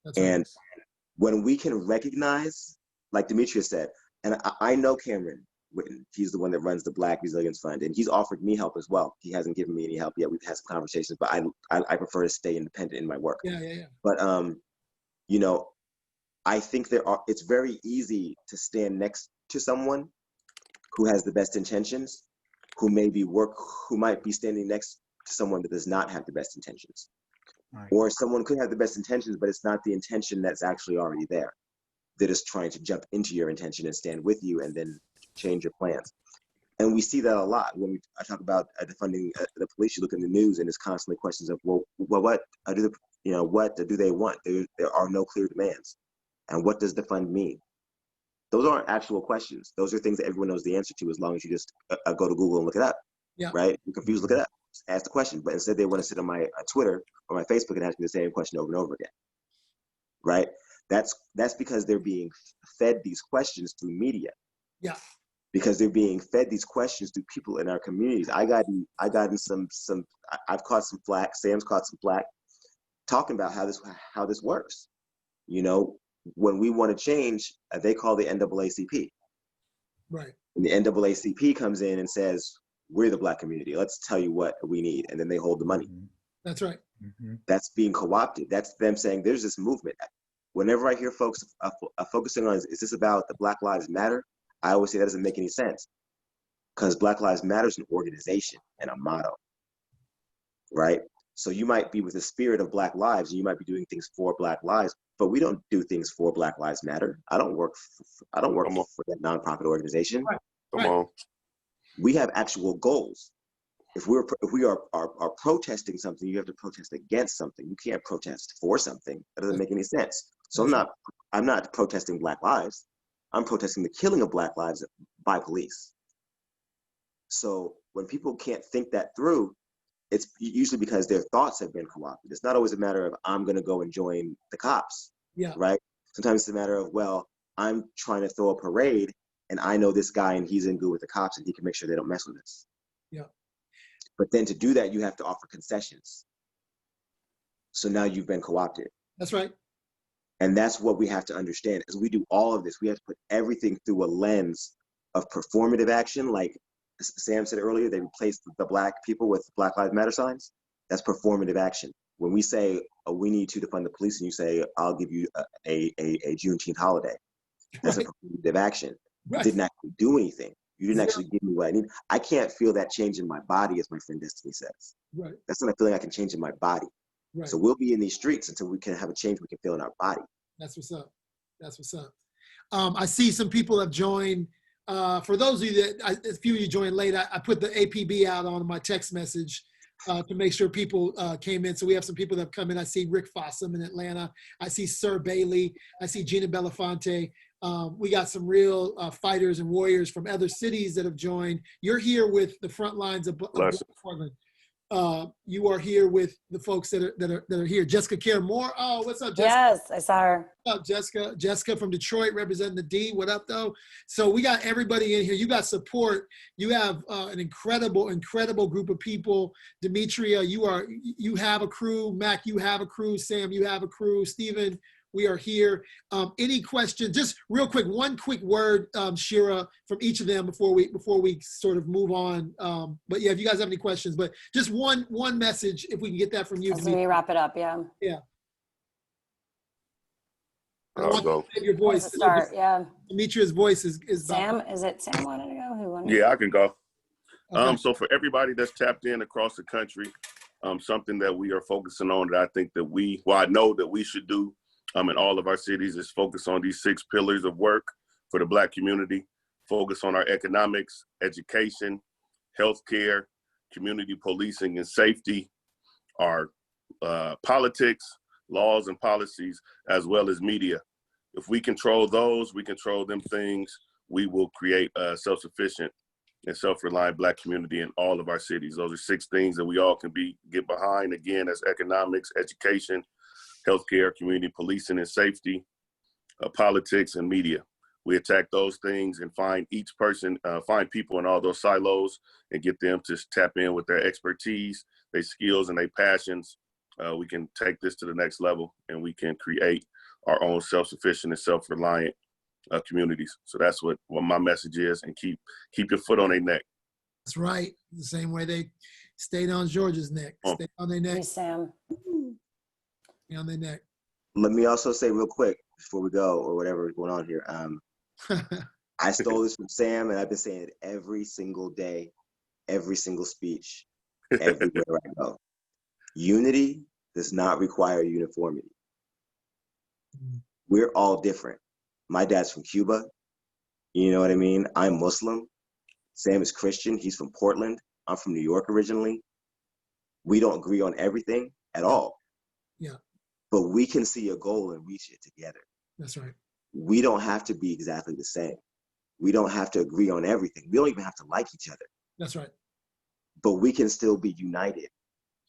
That's and right. When we can recognize, like Demetria said, and I know Cameron Witten, he's the one that runs the Black Resilience Fund, and he's offered me help as well. He hasn't given me any help yet. We've had some conversations, but I prefer to stay independent in my work. Yeah. But I think it's very easy to stand next to someone who has the best intentions, who might be standing next to someone that does not have the best intentions. Right. Or someone could have the best intentions, but it's not the intention that's actually already there. That is trying to jump into your intention and stand with you and then change your plans. And we see that a lot when I talk about defunding the police. You look in the news and there's constantly questions of, well, what do they want? There are no clear demands. And what does defund mean? Those aren't actual questions. Those are things that everyone knows the answer to as long as you just go to Google and look it up. Yeah. Right? You're confused, look it up. Just ask the question. But instead they want to sit on my Twitter or my Facebook and ask me the same question over and over again. Right? That's because they're being fed these questions through media. Yeah. Because they're being fed these questions through people in our communities. I've caught some flack. Sam's caught some flack talking about how this works. When we want to change, they call the NAACP. Right. And the NAACP comes in and says, we're the Black community. Let's tell you what we need. And then they hold the money. That's right. That's being co-opted. That's them saying there's this movement. Whenever I hear folks focusing on, is this about the Black Lives Matter? I always say that doesn't make any sense, because Black Lives Matter is an organization and a motto, right? So you might be with the spirit of Black lives and you might be doing things for Black lives, but we don't do things for Black Lives Matter. I don't work for that nonprofit organization. Right. Come on. We have actual goals. If we are protesting something, you have to protest against something. You can't protest for something. That doesn't make any sense. So I'm not protesting Black lives. I'm protesting the killing of Black lives by police. So when people can't think that through, it's usually because their thoughts have been co-opted. It's not always a matter of I'm going to go and join the cops, right? Sometimes it's a matter of, well, I'm trying to throw a parade and I know this guy and he's in good with the cops and he can make sure they don't mess with us. But then to do that, you have to offer concessions. So now you've been co-opted. That's right. And that's what we have to understand. As we do all of this, we have to put everything through a lens of performative action. Like Sam said earlier, they replaced the Black people with Black Lives Matter signs. That's performative action. When we say, oh, we need to defund the police, and you say, I'll give you a Juneteenth holiday. That's a performative action. You didn't actually do anything. You didn't actually give me what I need. I can't feel that change in my body, as my friend Destiny says. That's not a feeling I can change in my body. So we'll be in these streets until we can have a change we can feel in our body. That's what's up. That's what's up. I see some people have joined. For those of you that, a few of you joined late, I put the APB out on my text message to make sure people came in. So we have some people that have come in. I see Rick Fossum in Atlanta. I see Sir Bailey. I see Gina Belafonte. We got some real fighters and warriors from other cities that have joined. You're here with the front lines of Portland. You are here with the folks that are here. Jessica Care Moore. Oh, what's up, Jessica? Yes, I saw her. What's up, Jessica? Jessica from Detroit representing the D. What up, though? So we got everybody in here. You got support. You have an incredible group of people. Demetria, you have a crew. Mac, you have a crew. Sam, you have a crew. Stephen, we are here. Any questions? Just real quick, one quick word, Shira, from each of them before we sort of move on. But yeah, if you guys have any questions, but just one message, if we can get that from you. As we wrap it up, yeah. Yeah. I'll go. Your voice. Start, yeah. Demetria's voice is Sam. Is it Sam wanted to go? Who wanted? Yeah, I can go. Okay. So for everybody that's tapped in across the country, something that we are focusing on that I think that I know that we should do in all of our cities is focus on these 6 pillars of work for the Black community. Focus on our economics, education, healthcare, community policing and safety, our politics, laws and policies, as well as media. If we control those, we control them things, we will create a self-sufficient and self-reliant Black community in all of our cities. Those are 6 things that we all can get behind. Again, as economics, education, healthcare, community policing and safety, politics, and media. We attack those things and find each person, find people in all those silos and get them to tap in with their expertise, their skills, and their passions. We can take this to the next level and we can create our own self-sufficient and self-reliant communities. So that's what my message is, and keep your foot on their neck. That's right. The same way they stayed on Georgia's neck. Stay on their neck. Hey, Sam. On their neck. Let me also say real quick before we go, or whatever is going on here. I stole this from Sam, and I've been saying it every single day, every single speech, everywhere I go. Unity does not require uniformity. We're all different. My dad's from Cuba. You know what I mean? I'm Muslim. Sam is Christian. He's from Portland. I'm from New York originally. We don't agree on everything at all. Yeah. But we can see a goal and reach it together. That's right. We don't have to be exactly the same. We don't have to agree on everything. We don't even have to like each other. That's right. But we can still be united.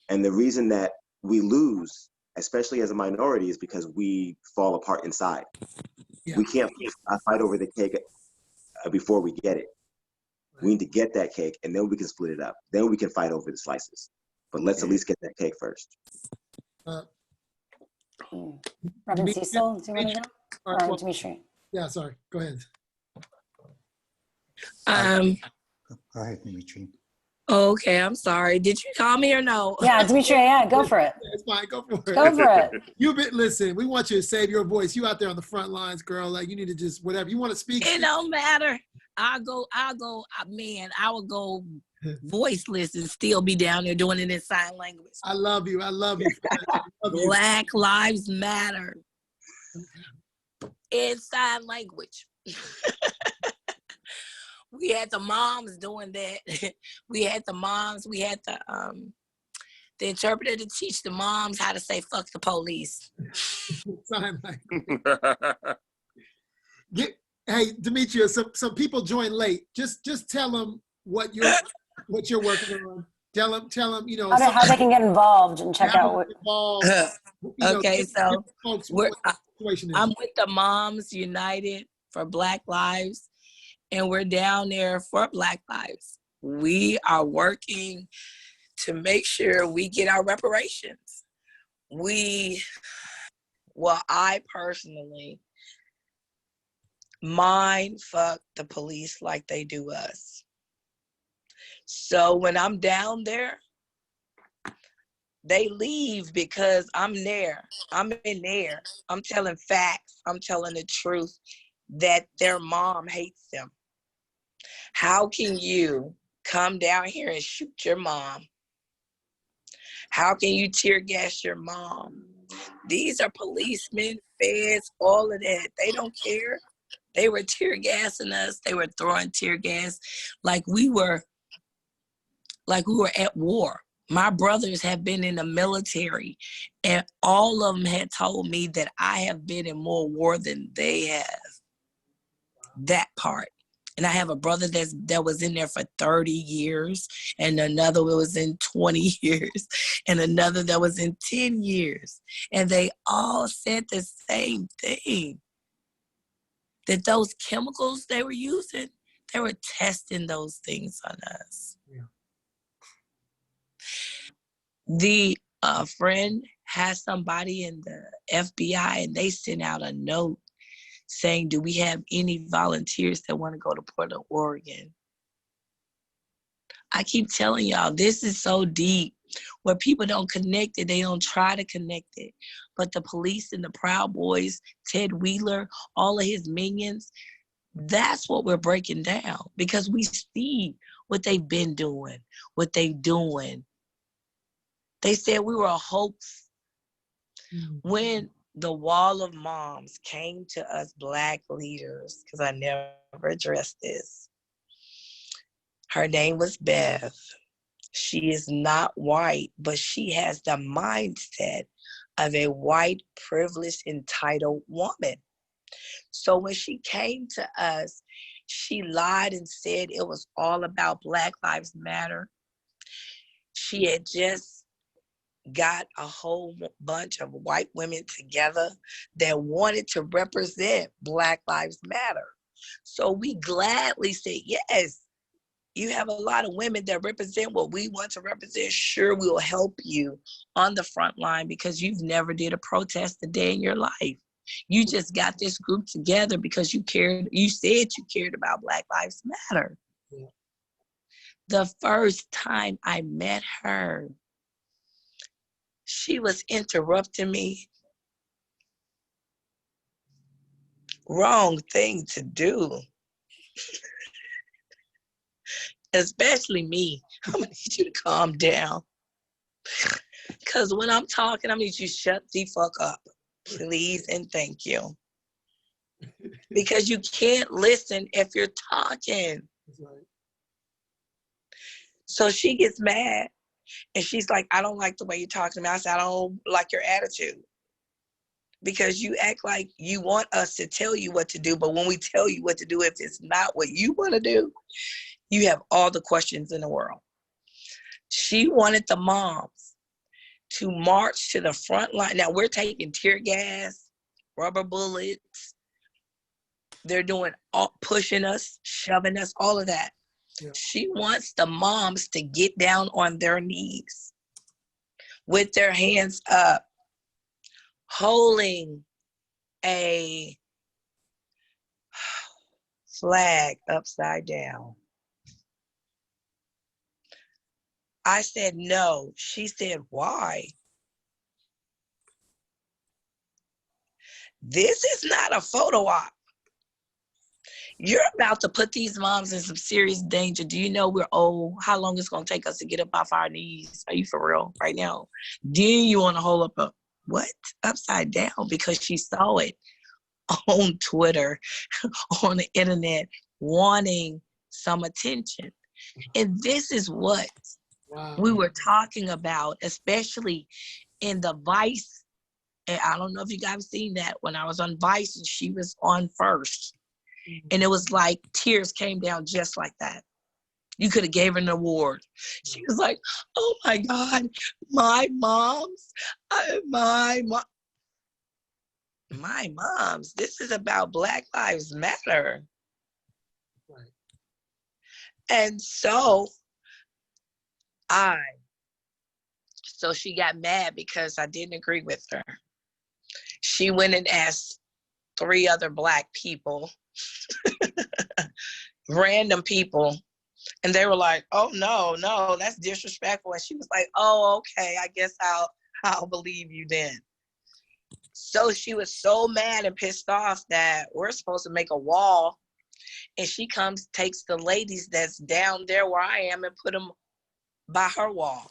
And the reason that we lose, especially as a minority, is because we fall apart inside. Yeah. We can't fight over the cake before we get it. Right. We need to get that cake, and then we can split it up. Then we can fight over the slices. But let's at least get that cake first. Reverend Cecil, do you want to go? Or Demetria? Yeah, sorry. Go ahead. Go ahead, Demetria. Okay, I'm sorry. Did you call me or no? Yeah, Demetria, yeah, go for it. It's fine. Go for it. Go for it. Listen, we want you to save your voice. You out there on the front lines, girl. Like, you need to just, whatever. You want to speak? It don't matter. I'll go, man, I will go voiceless and still be down there doing it in sign language. I love you. I love you. Black Lives Matter. In sign language. We had the moms doing that. We had the interpreter to teach the moms how to say fuck the police. Sign language. Hey, Demetria, some people joined late. Just tell them what you're working on. Tell them, you know, how they can get involved and check out what. involved. You know, Okay, so folks we're, what the situation is. I'm with the Moms United for Black Lives, and we're down there for Black Lives. We are working to make sure we get our reparations. I personally mind fuck the police like they do us. So when I'm down there, they leave because I'm there. I'm in there. I'm telling facts. I'm telling the truth that their mom hates them. How can you come down here and shoot your mom? How can you tear gas your mom? These are policemen, feds, all of that. They don't care. They were tear gassing us. They were throwing tear gas like we were at war. My brothers have been in the military, and all of them had told me that I have been in more war than they have. That part. And I have a brother that was in there for 30 years, and another was in 20 years, and another that was in 10 years. And they all said the same thing, that those chemicals they were using, they were testing those things on us. Yeah. The friend has somebody in the FBI, and they sent out a note saying, do we have any volunteers that want to go to Portland, Oregon? I keep telling y'all, this is so deep where people don't connect it. They don't try to connect it. But the police and the Proud Boys, Ted Wheeler, all of his minions, that's what we're breaking down, because we see what they've been doing, what they're doing. They said we were a hoax. When the wall of moms came to us Black leaders, because I never addressed this. Her name was Bev. She is not white, but she has the mindset of a white, privileged, entitled woman. So when she came to us, she lied and said it was all about Black Lives Matter. She had just got a whole bunch of white women together that wanted to represent Black Lives Matter. So we gladly said, yes, you have a lot of women that represent what we want to represent. Sure, we will help you on the front line, because you've never did a protest a day in your life. You just got this group together because you cared. You said you cared about Black Lives Matter. Yeah. The first time I met her, she was interrupting me. Wrong thing to do. Especially me. I'm gonna need you to calm down. Because when I'm talking, I need you to shut the fuck up. Please and thank you. Because you can't listen if you're talking. That's right. So she gets mad. And she's like, I don't like the way you're talking to me. I said, I don't like your attitude. Because you act like you want us to tell you what to do, but when we tell you what to do, if it's not what you want to do, you have all the questions in the world. She wanted the moms to march to the front line. Now we're taking tear gas, rubber bullets. They're doing pushing us, shoving us, all of that. Yeah. She wants the moms to get down on their knees with their hands up, holding a flag upside down. I said, no. She said, why? This is not a photo op. You're about to put these moms in some serious danger. Do you know we're old? How long it's going to take us to get up off our knees? Are you for real right now? Do you want to hold up a what? Upside down? Because she saw it on Twitter, on the internet, wanting some attention. And this is what we were talking about, especially in the Vice. And I don't know if you guys have seen that when I was on Vice and she was on first. And it was like tears came down just like that. You could have gave her an award. She was like, oh my God, my moms, my moms, this is about Black Lives Matter. Right. And so she got mad because I didn't agree with her. She went and asked 3 other Black people, random people, and they were like, oh no, that's disrespectful. And she was like, oh, okay, I guess I'll believe you then. So she was so mad and pissed off that we're supposed to make a wall, and she comes, takes the ladies that's down there where I am and put them by her wall,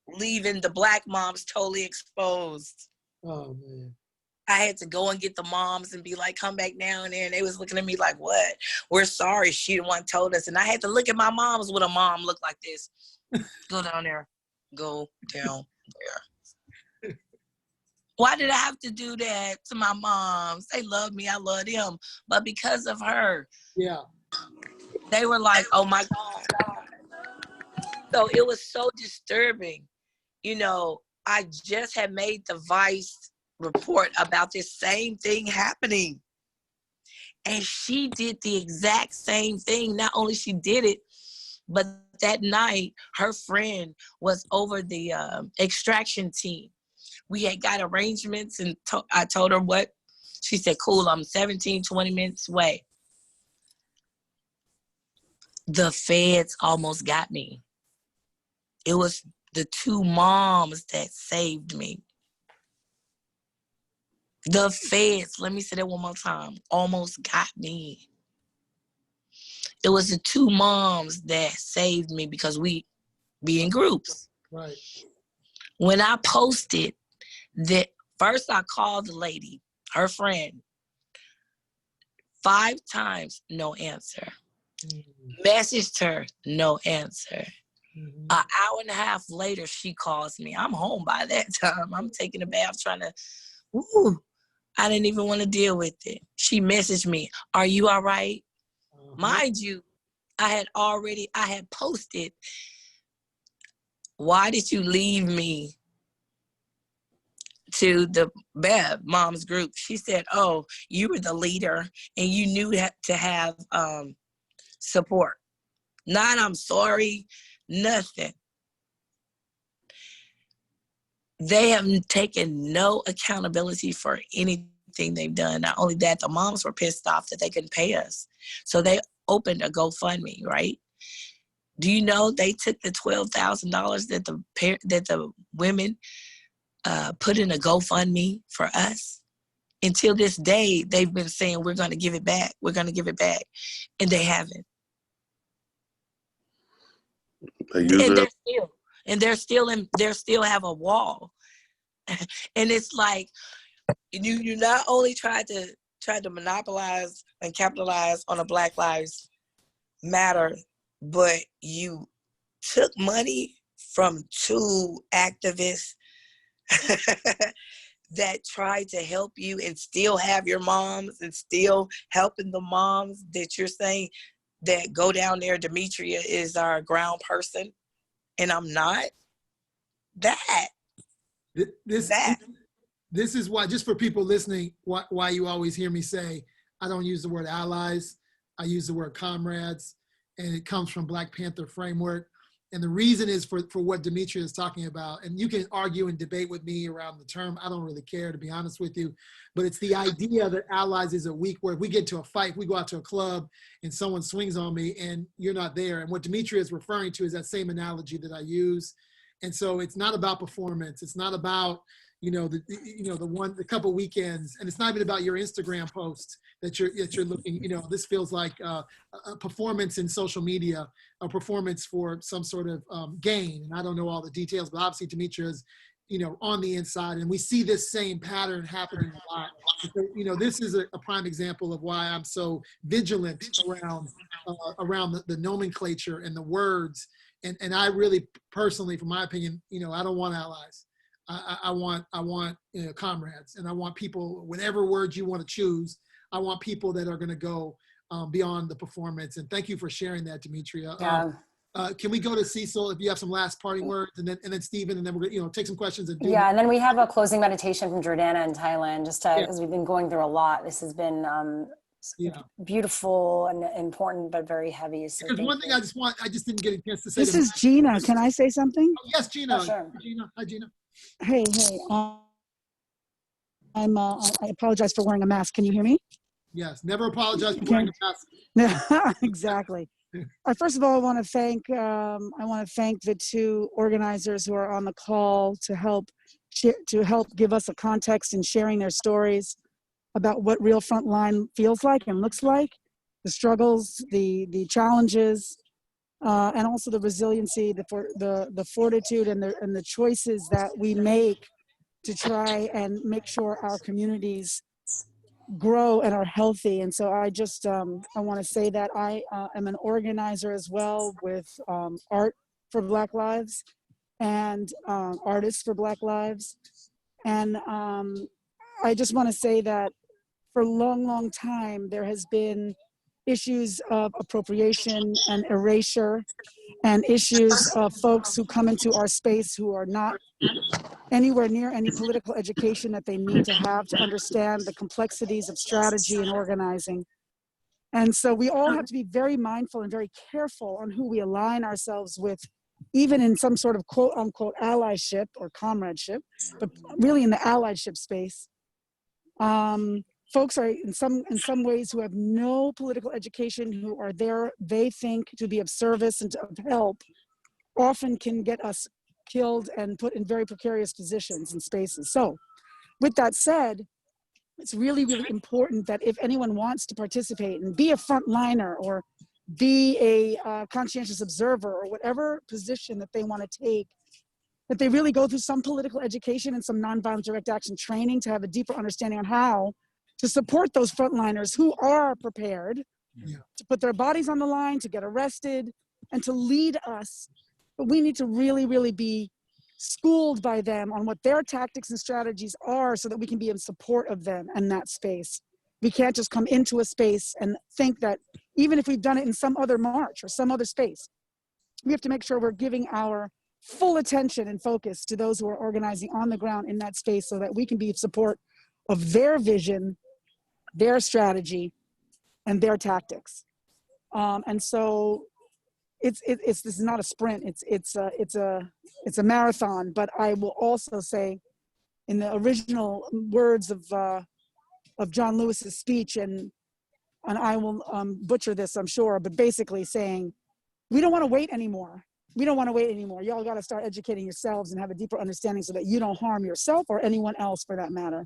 leaving the Black moms totally exposed. Oh man. I had to go and get the moms and be like, come back down there. And they was looking at me like, what? We're sorry. She the one told us. And I had to look at my moms with a mom look like this. Go down there. Go down there. Why did I have to do that to my moms? They love me. I love them. But because of her, Yeah. they were like, oh my God. So it was so disturbing. You know, I just had made the Vice report about this same thing happening. And she did the exact same thing. Not only she did it, but that night, her friend was over the extraction team. We had got arrangements, and I told her what. She said, cool, I'm 17, 20 minutes away. The feds almost got me. It was the 2 moms that saved me. The feds, let me say that one more time, almost got me. It was the 2 moms that saved me because we be in groups. Right. When I posted that, first I called the lady, her friend, 5 times, no answer. Mm-hmm. Messaged her, no answer. Mm-hmm. An hour and a half later, she calls me. I'm home by that time. I'm taking a bath trying to, I didn't even want to deal with it. She messaged me, are you all right? Mind you, I had posted, why did you leave me to the Bev mom's group? She said, oh, you were the leader and you knew to have support. Not I'm sorry, nothing. They have taken no accountability for anything they've done. Not only that, the moms were pissed off that they couldn't pay us. So they opened a GoFundMe, right? Do you know they took the $12,000 that the women put in a GoFundMe for us? Until this day, they've been saying, we're going to give it back. We're going to give it back. And they haven't. And they're still have a wall. And it's like, you not only tried to monopolize and capitalize on a Black Lives Matter, but you took money from 2 activists that tried to help you and still have your moms and still helping the moms that you're saying that go down there. Demetria is our ground person and I'm not. This is why, just for people listening, why you always hear me say, I don't use the word allies, I use the word comrades, and it comes from Black Panther framework. And the reason is for what Demetria is talking about. And you can argue and debate with me around the term. I don't really care, to be honest with you. But it's the idea that allies is a weak word. If we get to a fight, we go out to a club and someone swings on me and you're not there. And what Demetria is referring to is that same analogy that I use. And so it's not about performance. It's not about, the couple weekends, and it's not even about your Instagram post that you're looking, this feels like a performance in social media, a performance for some sort of gain. And I don't know all the details, but obviously Demetria is, on the inside, and we see this same pattern happening a lot. So, this is a prime example of why I'm so vigilant around the nomenclature and the words. And I really personally, from my opinion, I don't want allies. I want comrades, and I want people, whatever words you want to choose. I want people that are going to go beyond the performance. And thank you for sharing that, Demetria. Yeah. Can we go to Cecil if you have some last parting words, and then Stephen, and then we're gonna take some questions and do. Yeah, and then we have a closing meditation from Jordana in Thailand, just Yeah. because we've been going through a lot. This has been Yeah. beautiful and important, but very heavy. So Because one thing you. I just didn't get a chance to say. This is Gina. Can I say something? Oh, yes, Gina. Oh, sure. Gina. Hi, Gina. Hey. I apologize for wearing a mask. Can you hear me? Yes. Never apologize for wearing a mask. Exactly. First of all, I want to thank the two organizers who are on the call to help give us a context in sharing their stories about what real frontline feels like and looks like, the struggles, the challenges, and also the resiliency, the fortitude, and the choices that we make to try and make sure our communities grow and are healthy. And so I just I want to say that I am an organizer as well with Art for Black Lives and Artists for Black Lives. And I just want to say that for a long time there has been issues of appropriation and erasure, and issues of folks who come into our space who are not anywhere near any political education that they need to have to understand the complexities of strategy and organizing. And so we all have to be very mindful and very careful on who we align ourselves with, even in some sort of quote unquote allyship or comradeship, but really in the allyship space. Folks are in some ways who have no political education, who are there, they think, to be of service and of help, often can get us killed and put in very precarious positions and spaces. So with that said, it's really, really important that if anyone wants to participate and be a frontliner or be a conscientious observer or whatever position that they want to take, that they really go through some political education and some nonviolent direct action training to have a deeper understanding on how to support those frontliners who are prepared to put their bodies on the line, to get arrested, and to lead us. But we need to really, really be schooled by them on what their tactics and strategies are so that we can be in support of them in that space. We can't just come into a space and think that even if we've done it in some other march or some other space, we have to make sure we're giving our full attention and focus to those who are organizing on the ground in that space so that we can be in support of their vision, their strategy, and their tactics. And so this is not a sprint. It's a marathon. But I will also say, in the original words of John Lewis's speech, and I will butcher this, I'm sure, but basically saying, we don't want to wait anymore. We don't want to wait anymore. Y'all got to start educating yourselves and have a deeper understanding so that you don't harm yourself or anyone else for that matter.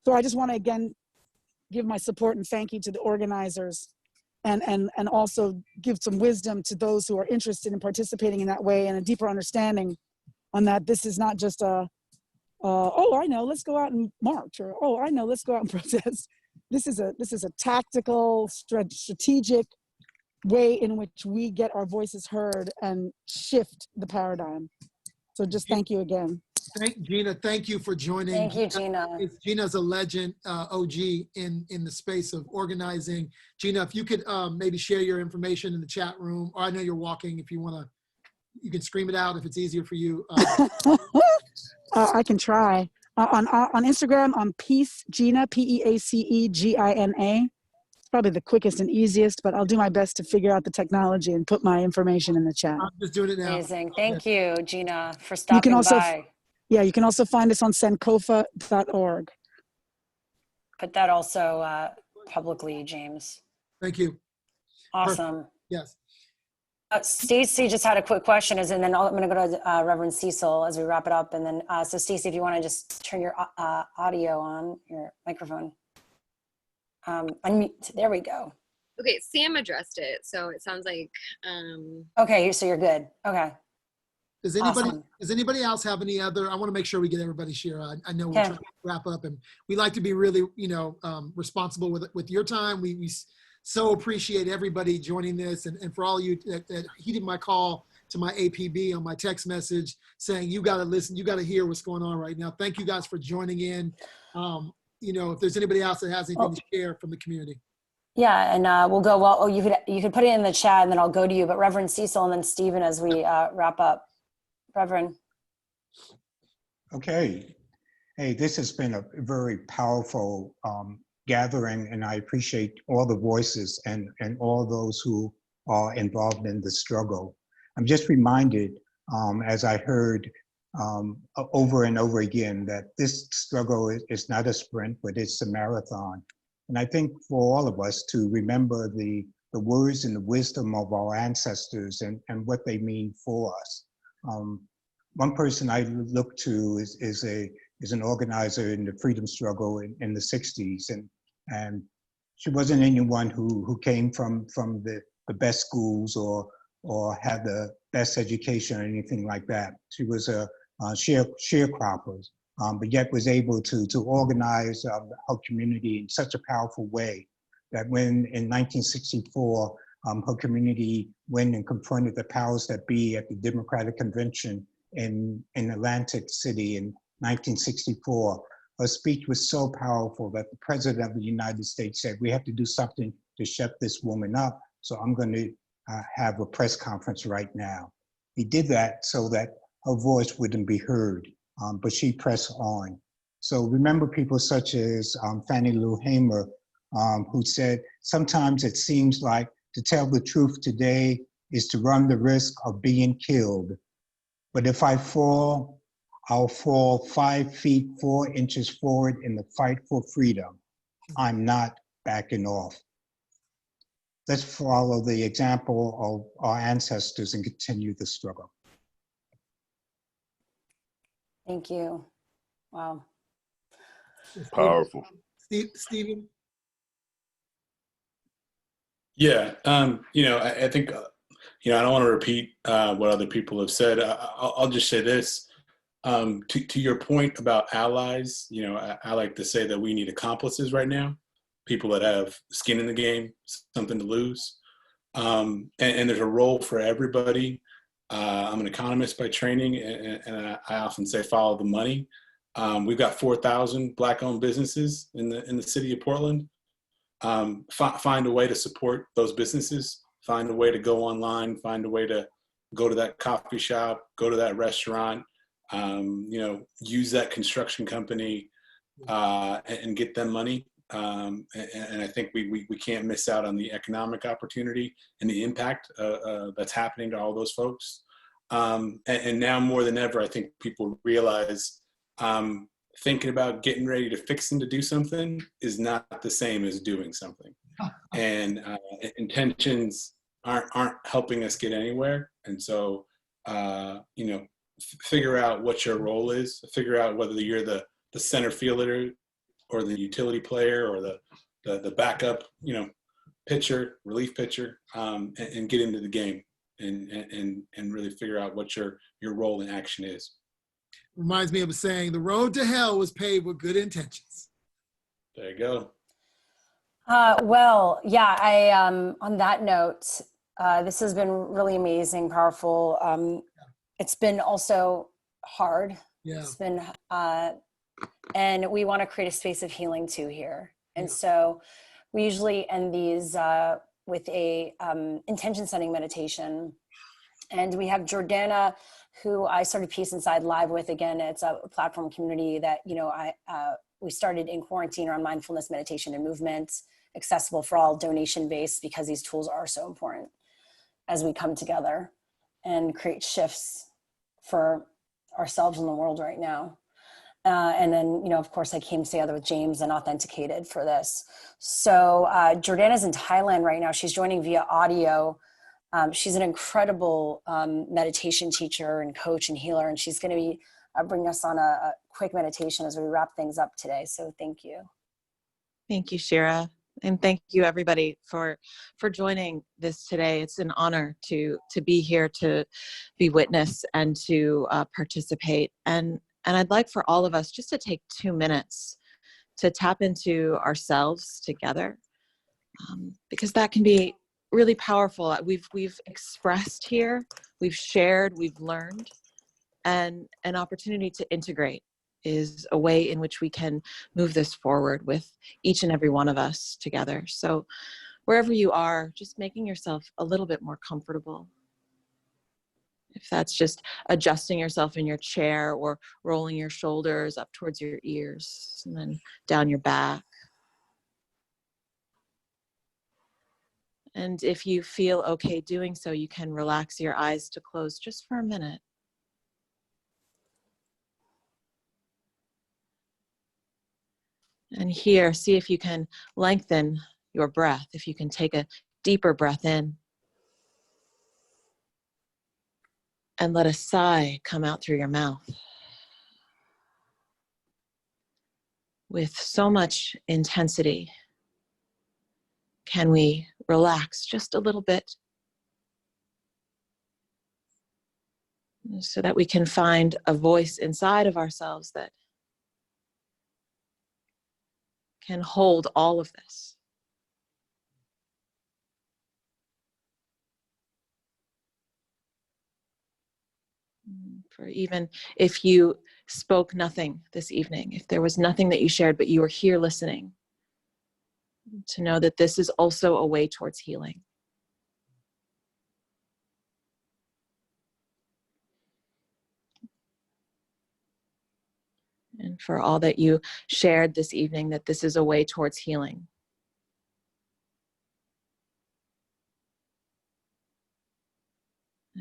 So I just want to again give my support and thank you to the organizers, and also give some wisdom to those who are interested in participating in that way and a deeper understanding on that this is not just oh, I know, let's go out and march, or oh, I know, let's go out and protest. This is a tactical, strategic way in which we get our voices heard and shift the paradigm. So just thank you again. Gina, thank you for joining. Thank you, Gina. Gina's a legend, OG in the space of organizing. Gina, if you could maybe share your information in the chat room, or I know you're walking, if you want to, you can scream it out if it's easier for you. I can try. On Instagram, I'm Peace Gina, PeaceGina. It's probably the quickest and easiest, but I'll do my best to figure out the technology and put my information in the chat. I'm just doing it now. Amazing. Thank you, Gina, for stopping by. Yeah, you can also find us on sankofa.org. Put that also publicly, James. Thank you. Awesome. Perfect. Yes. Stacy just had a quick question, and then I'm going to go to Reverend Cecil as we wrap it up. And then, so Stacy, if you want to just turn your audio on, your microphone. Unmute. There we go. Okay, Sam addressed it, so it sounds like. Okay, so you're good. Okay. Does anybody else have any other? I want to make sure we get everybody's share. I know we're trying to wrap up, and we like to be really, responsible with your time. We so appreciate everybody joining this, and for all you that heeded my call to my APB on my text message saying you got to listen, you got to hear what's going on right now. Thank you guys for joining in. If there's anybody else that has anything to share from the community. Yeah, and we'll go, well, oh, you could put it in the chat and then I'll go to you, but Reverend Cecil and then Stephen as we wrap up. Reverend. Okay. Hey, this has been a very powerful gathering, and I appreciate all the voices and all those who are involved in the struggle. I'm just reminded, as I heard over and over again, that this struggle is not a sprint, but it's a marathon. And I think for all of us to remember the words and the wisdom of our ancestors and what they mean for us. One person I look to is an organizer in the freedom struggle in the 60s. And she wasn't anyone who came from the best schools or had the best education or anything like that. She was a sharecropper, but yet was able to organize her community in such a powerful way that when in 1964, her community went and confronted the powers that be at the Democratic Convention in Atlantic City in 1964, her speech was so powerful that the President of the United States said, we have to do something to shut this woman up, so I'm going to have a press conference right now. He did that so that her voice wouldn't be heard, but she pressed on. So remember people such as Fannie Lou Hamer, who said, sometimes it seems like to tell the truth today is to run the risk of being killed. But if I fall, I'll fall 5 feet 4 inches forward in the fight for freedom. I'm not backing off. Let's follow the example of our ancestors and continue the struggle. Thank you. Wow. Powerful. Stephen? Yeah, I think, I don't want to repeat what other people have said. I'll just say this. To your point about allies, I like to say that we need accomplices right now, people that have skin in the game, something to lose. And there's a role for everybody. I'm an economist by training, and I often say follow the money. We've got 4,000 Black-owned businesses in the city of Portland. Find a way to support those businesses. Find a way to go online. Find a way to go to that coffee shop, go to that restaurant. Use that construction company and get them money. And I think we can't miss out on the economic opportunity and the impact that's happening to all those folks. And now more than ever, I think people realize thinking about getting ready to fix and to do something is not the same as doing something. And intentions aren't helping us get anywhere. And so, figure out what your role is, figure out whether you're the center fielder or the utility player or the backup, pitcher, relief pitcher, and get into the game and really figure out what your role in action is. Reminds me of a saying, the road to hell was paved with good intentions. There you go. Well, yeah, on that note, this has been really amazing, powerful. It's been also hard. Yeah. It's been, and we want to create a space of healing too here. And so we usually end these with a intention setting meditation. And we have Jordana, who I started Peace Inside Live with. Again, it's a platform community that, we started in quarantine around mindfulness, meditation, and movement, accessible for all, donation-based, because these tools are so important as we come together and create shifts for ourselves in the world right now. And then, of course, I came together with James and authenticated for this. So Jordana's in Thailand right now. She's joining via audio. She's an incredible meditation teacher and coach and healer, and she's going to be bringing us on a quick meditation as we wrap things up today. So thank you. Thank you, Shira. And thank you, everybody, for joining this today. It's an honor to be here, to be witness, and to participate. And I'd like for all of us just to take 2 minutes to tap into ourselves together, because that can be really powerful. We've expressed here, we've shared, we've learned, and an opportunity to integrate is a way in which we can move this forward with each and every one of us together. So wherever you are, just making yourself a little bit more comfortable. If that's just adjusting yourself in your chair or rolling your shoulders up towards your ears and then down your back. And if you feel okay doing so, you can relax your eyes to close just for a minute. And here, see if you can lengthen your breath, if you can take a deeper breath in. And let a sigh come out through your mouth. With so much intensity, can we relax just a little bit so that we can find a voice inside of ourselves that can hold all of this? For even if you spoke nothing this evening, if there was nothing that you shared, but you were here listening, to know that this is also a way towards healing. And for all that you shared this evening, that this is a way towards healing.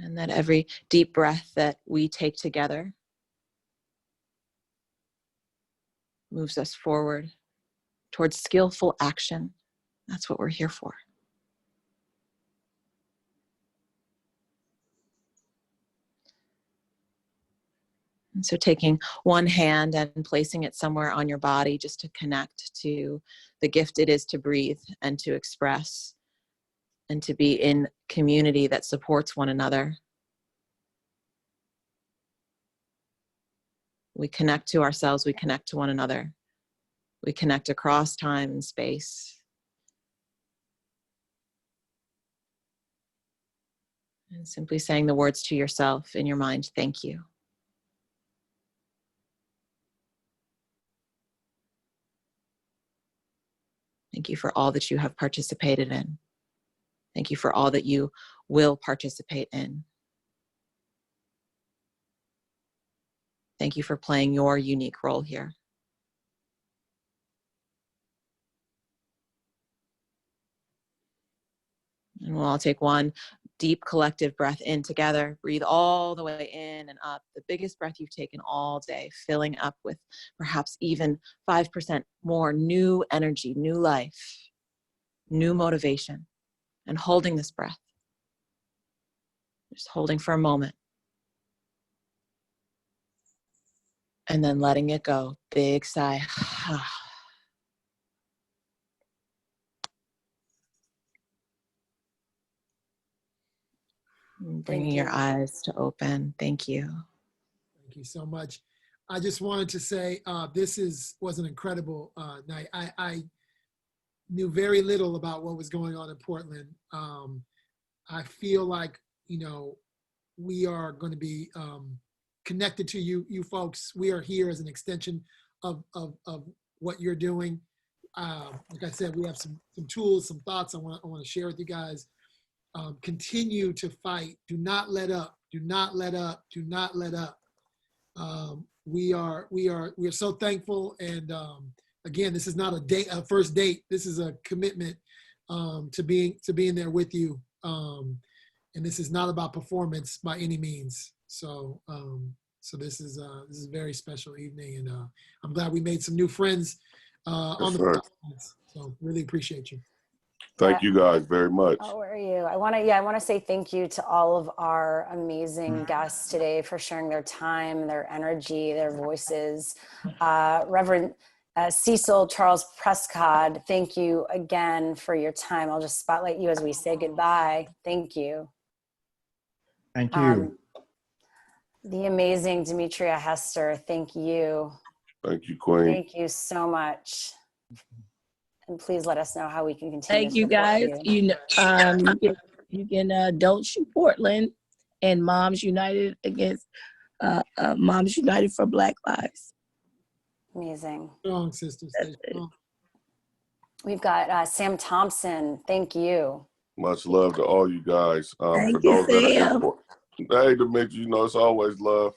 And that every deep breath that we take together moves us forward towards skillful action. That's what we're here for. And so taking one hand and placing it somewhere on your body just to connect to the gift it is to breathe and to express and to be in community that supports one another. We connect to ourselves, we connect to one another. We connect across time and space. And simply saying the words to yourself in your mind, thank you. Thank you for all that you have participated in. Thank you for all that you will participate in. Thank you for playing your unique role here. And we'll all take one deep collective breath in together. Breathe all the way in and up. The biggest breath you've taken all day, filling up with perhaps even 5% more new energy, new life, new motivation, and holding this breath. Just holding for a moment. And then letting it go. Big sigh. Bringing your eyes to open. Thank you. Thank you so much. I just wanted to say this was an incredible night. I knew very little about what was going on in Portland. I feel like, we are going to be connected to you folks. We are here as an extension of what you're doing. Like I said, we have some tools, some thoughts I want to share with you guys. Continue to fight. Do not let up. Do not let up. Do not let up. We are so thankful. And again, this is not a first date. This is a commitment to being there with you. And this is not about performance by any means. So this is a very special evening, and I'm glad we made some new friends on the podcast. So really appreciate you. Thank you guys very much. How are you? I want to say thank you to all of our amazing guests today for sharing their time, their energy, their voices. Reverend Cecil Charles Prescod, thank you again for your time. I'll just spotlight you as we say goodbye. Thank you. Thank you. The amazing Demetria Hester, thank you. Thank you, Queen. Thank you so much. And please let us know how we can continue. Thank you, guys. You can Don't Shoot Portland and Moms United against Moms United for Black Lives. Amazing. Strong, sisters. Stay strong. We've got Sam Thompson. Thank you. Much love to all you guys. For Thank those you, that are Sam. important. Hey, Demetria, you know it's always love.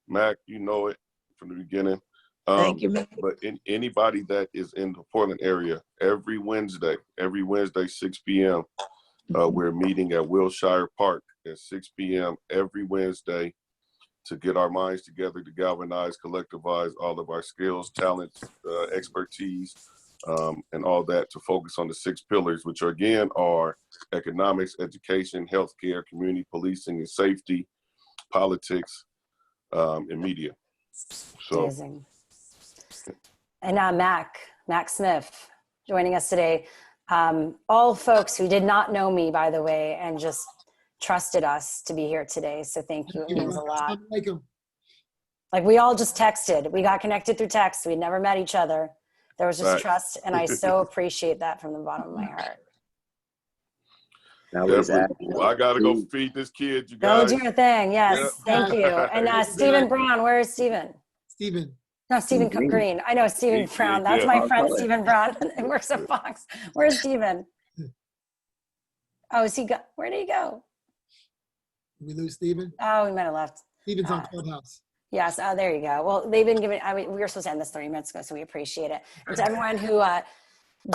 Mac, you know it from the beginning. Thank you, man. But anybody that is in the Portland area, every Wednesday, 6 p.m., we're meeting at Wilshire Park at 6 p.m. every Wednesday to get our minds together, to galvanize, collectivize all of our skills, talents, expertise, and all that, to focus on the 6 pillars, which again are economics, education, healthcare, community policing and safety, politics, and media. So, amazing. And Mac Smiff joining us today. All folks who did not know me, by the way, and just trusted us to be here today. So thank you. It means a lot. Like we all just texted. We got connected through text. We never met each other. There was just trust, and I so appreciate that from the bottom of my heart. I gotta go feed this kid, you guys. Go do your thing. Yes, thank you. And Stephen Brown, where is Stephen? No, Stephen Green. I know Stephen Brown. That's my friend Stephen Brown. He works at Fox. Where's Stephen? Oh, is he where did he go? Did we lose Stephen? Oh, we might have left. Stephen's on Clubhouse. Yes, there you go. Well, they've been giving, we were supposed to end this 30 minutes ago, so we appreciate it. And to everyone who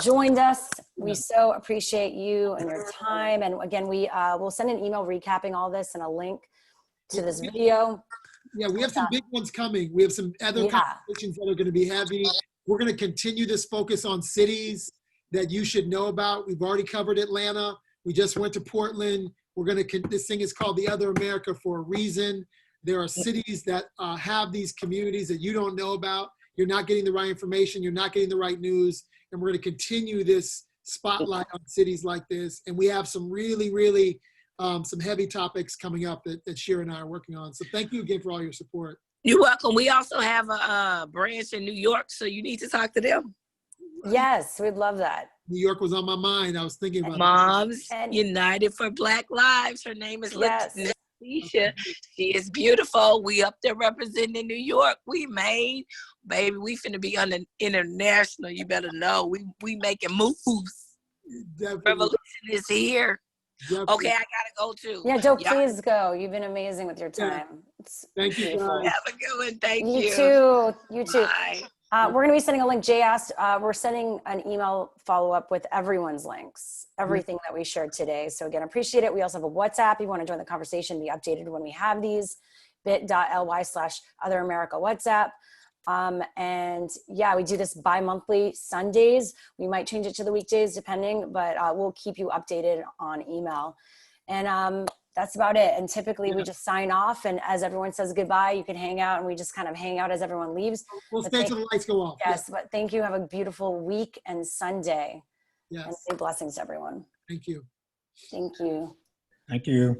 joined us, we so appreciate you and your time. And again, we'll send an email recapping all this and a link to this video. Yeah, we have some big ones coming. We have some other conversations that are going to be heavy. We're going to continue this focus on cities that you should know about. We've already covered Atlanta. We just went to Portland. We're going to, this thing is called The Other America for a reason. There are cities that have these communities that you don't know about. You're not getting the right information. You're not getting the right news. And we're going to continue this spotlight on cities like this. And we have some really, some heavy topics coming up that Shira and I are working on. So thank you again for all your support. You're welcome. We also have a branch in New York, so you need to talk to them. Yes, we'd love that. New York was on my mind. I was thinking about Moms United for Black Lives. Her name is Leticia. She is beautiful. We up there representing New York. We made, baby, we finna be on the international. You better know. We making moves. Definitely. Revolution is here. Definitely. Okay, I gotta go too. Yeah, please go. You've been amazing with your time. Thank you, guys. Have a good one. Thank you. You too. Bye. We're going to be sending a link. Jay asked, we're sending an email follow-up with everyone's links, everything that we shared today. So again, appreciate it. We also have a WhatsApp. If you want to join the conversation, be updated when we have these, bit.ly/Other America WhatsApp. And yeah, we do this bi-monthly Sundays. We might change it to the weekdays depending, but we'll keep you updated on email. And that's about it. And typically we just sign off, and as everyone says goodbye, you can hang out, and we just kind of hang out as everyone leaves. We'll stay till the lights go off. Yes, but thank you. Have a beautiful week and Sunday. Yes. And say blessings to everyone. Thank you. Thank you. Thank you.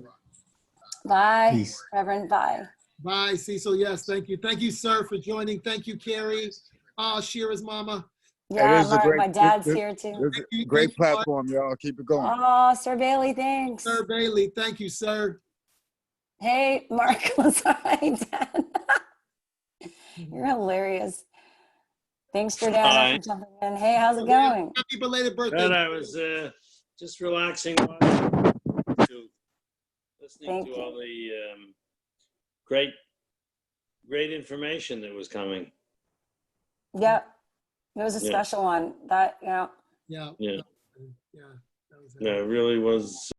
Bye, Peace. Reverend. Bye. Bye, Cecil. Yes, thank you. Thank you, sir, for joining. Thank you, Carrie. Shira's mama. Yeah, my dad's here too. Great platform, y'all. Keep it going. Oh, Sir Bailey, thanks. Sir Bailey, thank you, sir. Hey, Mark. Sorry, Dad. You're hilarious. Thanks, Jordana, for jumping in. Hey, how's it going? Happy belated birthday. Good. I was just relaxing, listening to all the great information that was coming. Yep. It was a special one. That, Yeah. It really was.